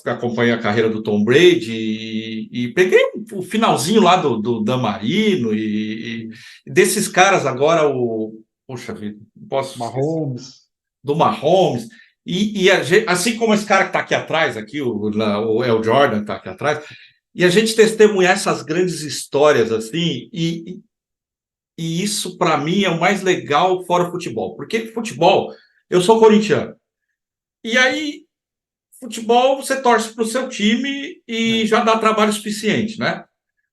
acompanho a carreira do Tom Brady e peguei o finalzinho lá do Dan Marino e desses caras agora, poxa vida, não posso esquecer, Mahomes. do Mahomes, assim como esse cara que está aqui atrás, aqui, o El Jordan está aqui atrás, e a gente testemunhar essas grandes histórias assim, e isso, para mim, é o mais legal fora o futebol. Porque futebol, eu sou corintiano. E aí, futebol, você torce para o seu time e É, já dá trabalho suficiente, né?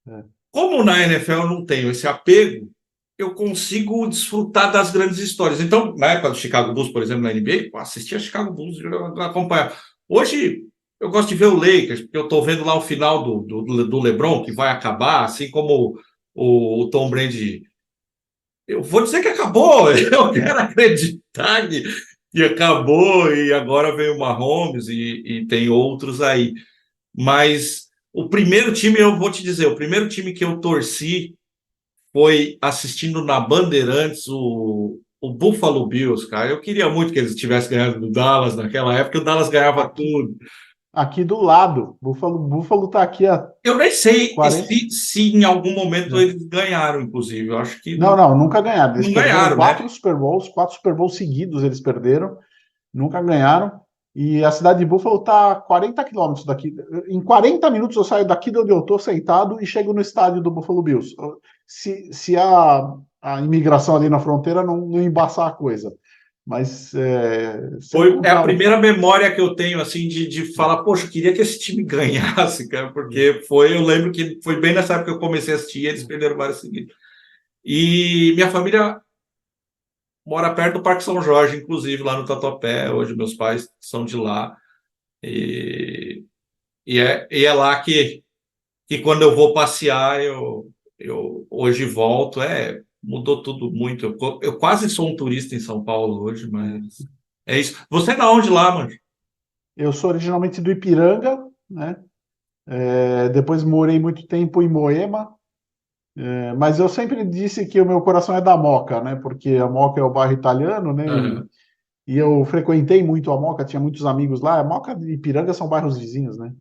é. Como na NFL eu não tenho esse apego, eu consigo desfrutar das grandes histórias. Então, na época do Chicago Bulls, por exemplo, na NBA, eu assistia Chicago Bulls, eu acompanhava. Hoje, eu gosto de ver o Lakers, porque eu estou vendo lá o final do LeBron, que vai acabar, assim como o Tom Brady. Eu vou dizer que acabou. Eu quero acreditar que acabou e agora veio o Mahomes e tem outros aí. Mas o primeiro time, eu vou te dizer, o primeiro time que eu torci foi assistindo na Bandeirantes o Buffalo Bills, cara. Eu queria muito que eles tivessem ganhado do Dallas naquela época, o Dallas ganhava Aqui, tudo. aqui do lado. Buffalo tá aqui há Eu nem sei 40. se em algum momento eles ganharam, inclusive. Eu acho que Não, não, nunca ganharam. Eles não perderam ganharam, né? quatro Super Bowls seguidos eles perderam, nunca ganharam. E a cidade de Buffalo está a 40 quilômetros daqui. Em 40 minutos eu saio daqui de onde eu estou sentado e chego no estádio do Buffalo Bills. Se a imigração ali na fronteira não embaçar a coisa. Mas se eu É a encontrar um. primeira memória que eu tenho, assim, de falar, poxa, eu queria que esse time ganhasse, cara, porque eu lembro que foi bem nessa época que eu comecei a assistir, e eles perderam vários seguidos. E minha família mora perto do Parque São Jorge, inclusive, lá no Tatuapé, hoje meus pais são de lá, e, e é lá que quando eu vou passear, eu hoje volto, mudou tudo muito, eu quase sou um turista em São Paulo hoje, mas é isso. Você é da onde lá, mano? Eu sou originalmente do Ipiranga, né? Depois morei muito tempo em Moema, mas eu sempre disse que o meu coração é da Moca, né? Porque a Moca é o bairro italiano, né? Aham. E eu frequentei muito a Moca, tinha muitos amigos lá. A Moca e Ipiranga são bairros vizinhos, né?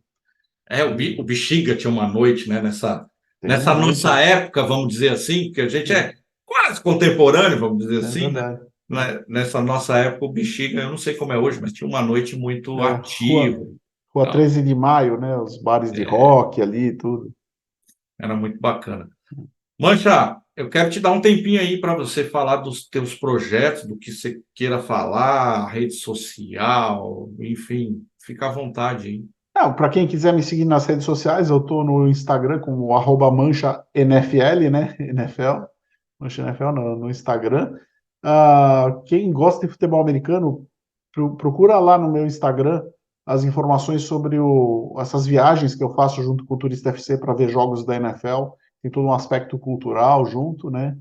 O Bexiga tinha uma noite, né? Tem Nessa uma noite, nossa época, vamos dizer assim, que a gente é quase contemporâneo, vamos dizer é assim, né? verdade. Nessa nossa época, o Bexiga, eu não sei como é hoje, mas tinha uma noite muito É, ativa, Rua tal. 13 de Maio, né? Os bares de rock ali, e tudo. Era muito bacana. Mancha, eu quero te dar um tempinho aí para você falar dos teus projetos, do que você queira falar, rede social, enfim, fica à vontade, hein? Não, para quem quiser me seguir nas redes sociais, eu tô no Instagram como @mancha NFL, né? NFL, Mancha NFL no Instagram. Quem gosta de futebol americano, procura lá no meu Instagram as informações sobre essas viagens que eu faço junto com o Turista FC para ver jogos da NFL. Tem todo um aspecto cultural junto, né?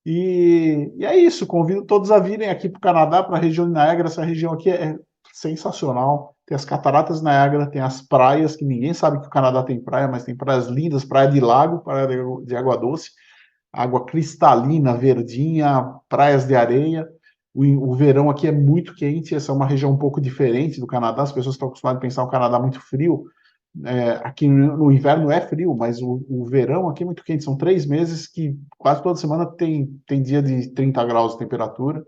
E é isso, convido todos a virem aqui para o Canadá, para a região de Niagara. Essa região aqui é sensacional. Tem as cataratas de Niagara, tem as praias, que ninguém sabe que o Canadá tem praia, mas tem praias lindas, praia de lago, praia de água doce, água cristalina, verdinha, praias de areia. O verão aqui é muito quente, essa é uma região um pouco diferente do Canadá. As pessoas estão acostumadas a pensar o Canadá muito frio. Aqui no inverno é frio, mas o verão aqui é muito quente. São 3 meses que quase toda semana tem dia de 30 graus de temperatura.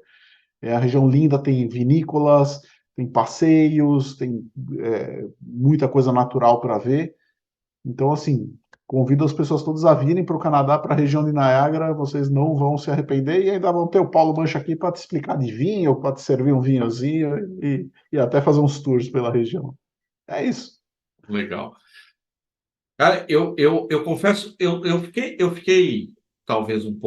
É a região linda, tem vinícolas, tem passeios, tem muita coisa natural para ver. Então, assim, convido as pessoas todas a virem para o Canadá, para a região de Niagara, vocês não vão se arrepender e ainda vão ter o Paulo Mancha aqui para te explicar de vinho, para te servir um vinhozinho e até fazer uns tours pela região. É isso. Legal. Cara, eu confesso, eu fiquei talvez um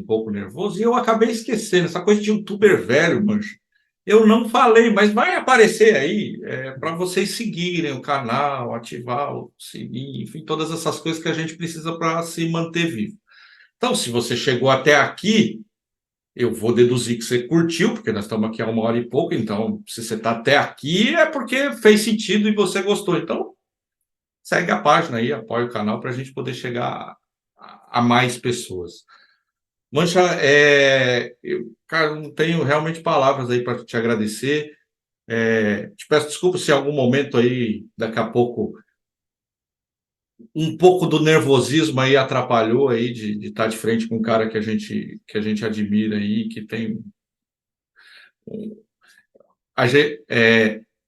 pouco nervoso, e eu acabei esquecendo essa coisa de youtuber velho, mancho. Eu não falei, mas vai aparecer aí para vocês seguirem o canal, ativar o sininho, enfim, todas essas coisas que a gente precisa para se manter vivo. Então, se você chegou até aqui, eu vou deduzir que você curtiu, porque nós estamos aqui há 1 hora e pouco, então, se você está até aqui, é porque fez sentido e você gostou. Então, segue a página aí, apoia o canal para a gente poder chegar a mais pessoas. Mancha, cara, não tenho realmente palavras aí para te agradecer. Te peço desculpa se em algum momento aí, daqui a pouco, um pouco do nervosismo aí atrapalhou aí de estar de frente com um cara que a gente admira aí, que tem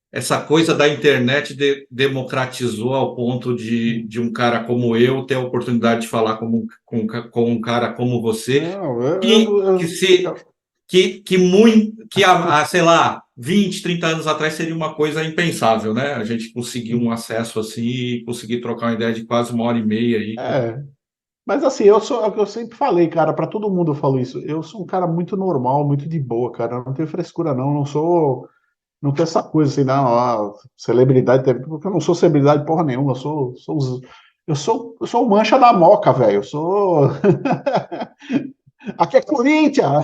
essa coisa da internet democratizou ao ponto de um cara como eu ter a oportunidade de falar com um cara como você, Não, que se que sei lá, 20, 30 anos atrás seria uma coisa impensável, né? A gente conseguir um acesso assim e conseguir trocar uma ideia de quase 1 hora e meia aí. é, mas assim, eu sou, é o que eu sempre falei, cara, para todo mundo eu falo isso. Eu sou um cara muito normal, muito de boa, cara. Eu não tenho frescura, não. Não sou. Não tem essa coisa assim, não, celebridade, porque eu não sou celebridade porra nenhuma, eu sou o mancha da moca, velho. Eu sou. Aqui é Corinthians!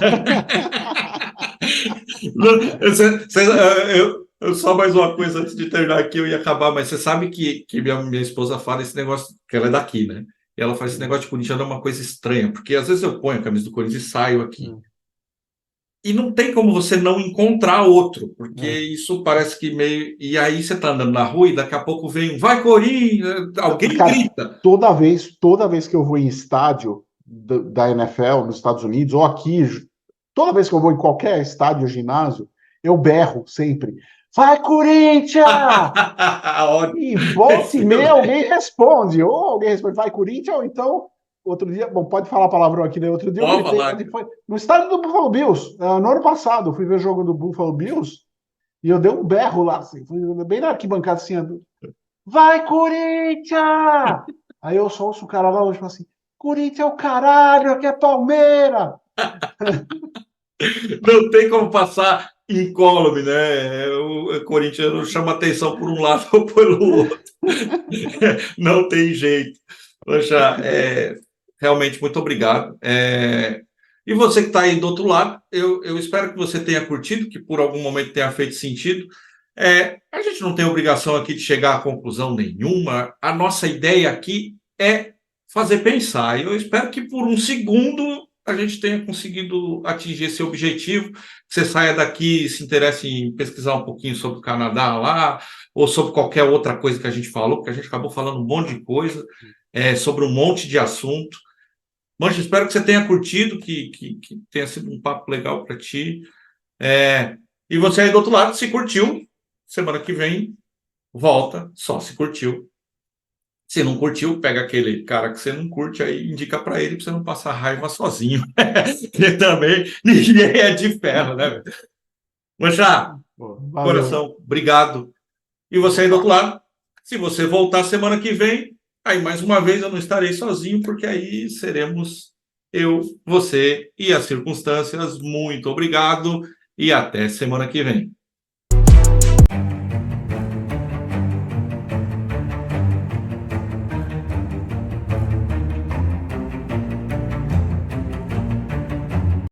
Só mais uma coisa antes de terminar aqui, eu ia acabar, mas você sabe que minha esposa fala esse negócio, que ela é daqui, né? E ela faz esse negócio de Corinthians é uma coisa estranha, porque às vezes eu ponho a camisa do Corinthians e saio aqui. E não tem como você não encontrar outro, porque isso parece que meio. E aí você tá andando na rua e daqui a pouco vem um vai Corinthians, alguém Cara, grita. toda vez que eu vou em estádio da NFL nos Estados Unidos, ou aqui, toda vez que eu vou em qualquer estádio ou ginásio, eu berro sempre. Vai, Corinthians! E volta e meia alguém responde, ou alguém responde, vai Corinthians, ou então, outro dia, bom, pode falar palavrão aqui, né? Outro dia eu Pode gritei, falar. foi no estádio do Buffalo Bills, no ano passado, eu fui ver o jogo do Buffalo Bills, e eu dei um berro lá, assim, fui bem na arquibancada, assim, vai Corinthians! Aí eu só ouço o cara lá hoje, falo assim, Corinthians é o caralho, aqui é Palmeiras! Não tem como passar incólume, né? O Corinthians chama atenção por um lado ou pelo outro. Não tem jeito. Poxa, realmente muito obrigado. E você que está aí do outro lado, eu espero que você tenha curtido, que por algum momento tenha feito sentido. A gente não tem obrigação aqui de chegar a conclusão nenhuma. A nossa ideia aqui é fazer pensar. E eu espero que por um segundo a gente tenha conseguido atingir esse objetivo, que você saia daqui e se interesse em pesquisar um pouquinho sobre o Canadá lá, ou sobre qualquer outra coisa que a gente falou, porque a gente acabou falando um monte de coisa, sobre um monte de assunto. Mancha, espero que você tenha curtido, que tenha sido um papo legal para ti. E você aí do outro lado, se curtiu, semana que vem, volta, só se curtiu. Se não curtiu, pega aquele cara que você não curte, aí indica para ele para você não passar raiva sozinho. Porque também ninguém é de ferro, né? Mancha, Valeu. coração, obrigado. E você aí do outro Opa. lado, se você voltar semana que vem, aí mais uma vez eu não estarei sozinho, porque aí seremos eu, você e as circunstâncias. Muito obrigado e até semana que vem.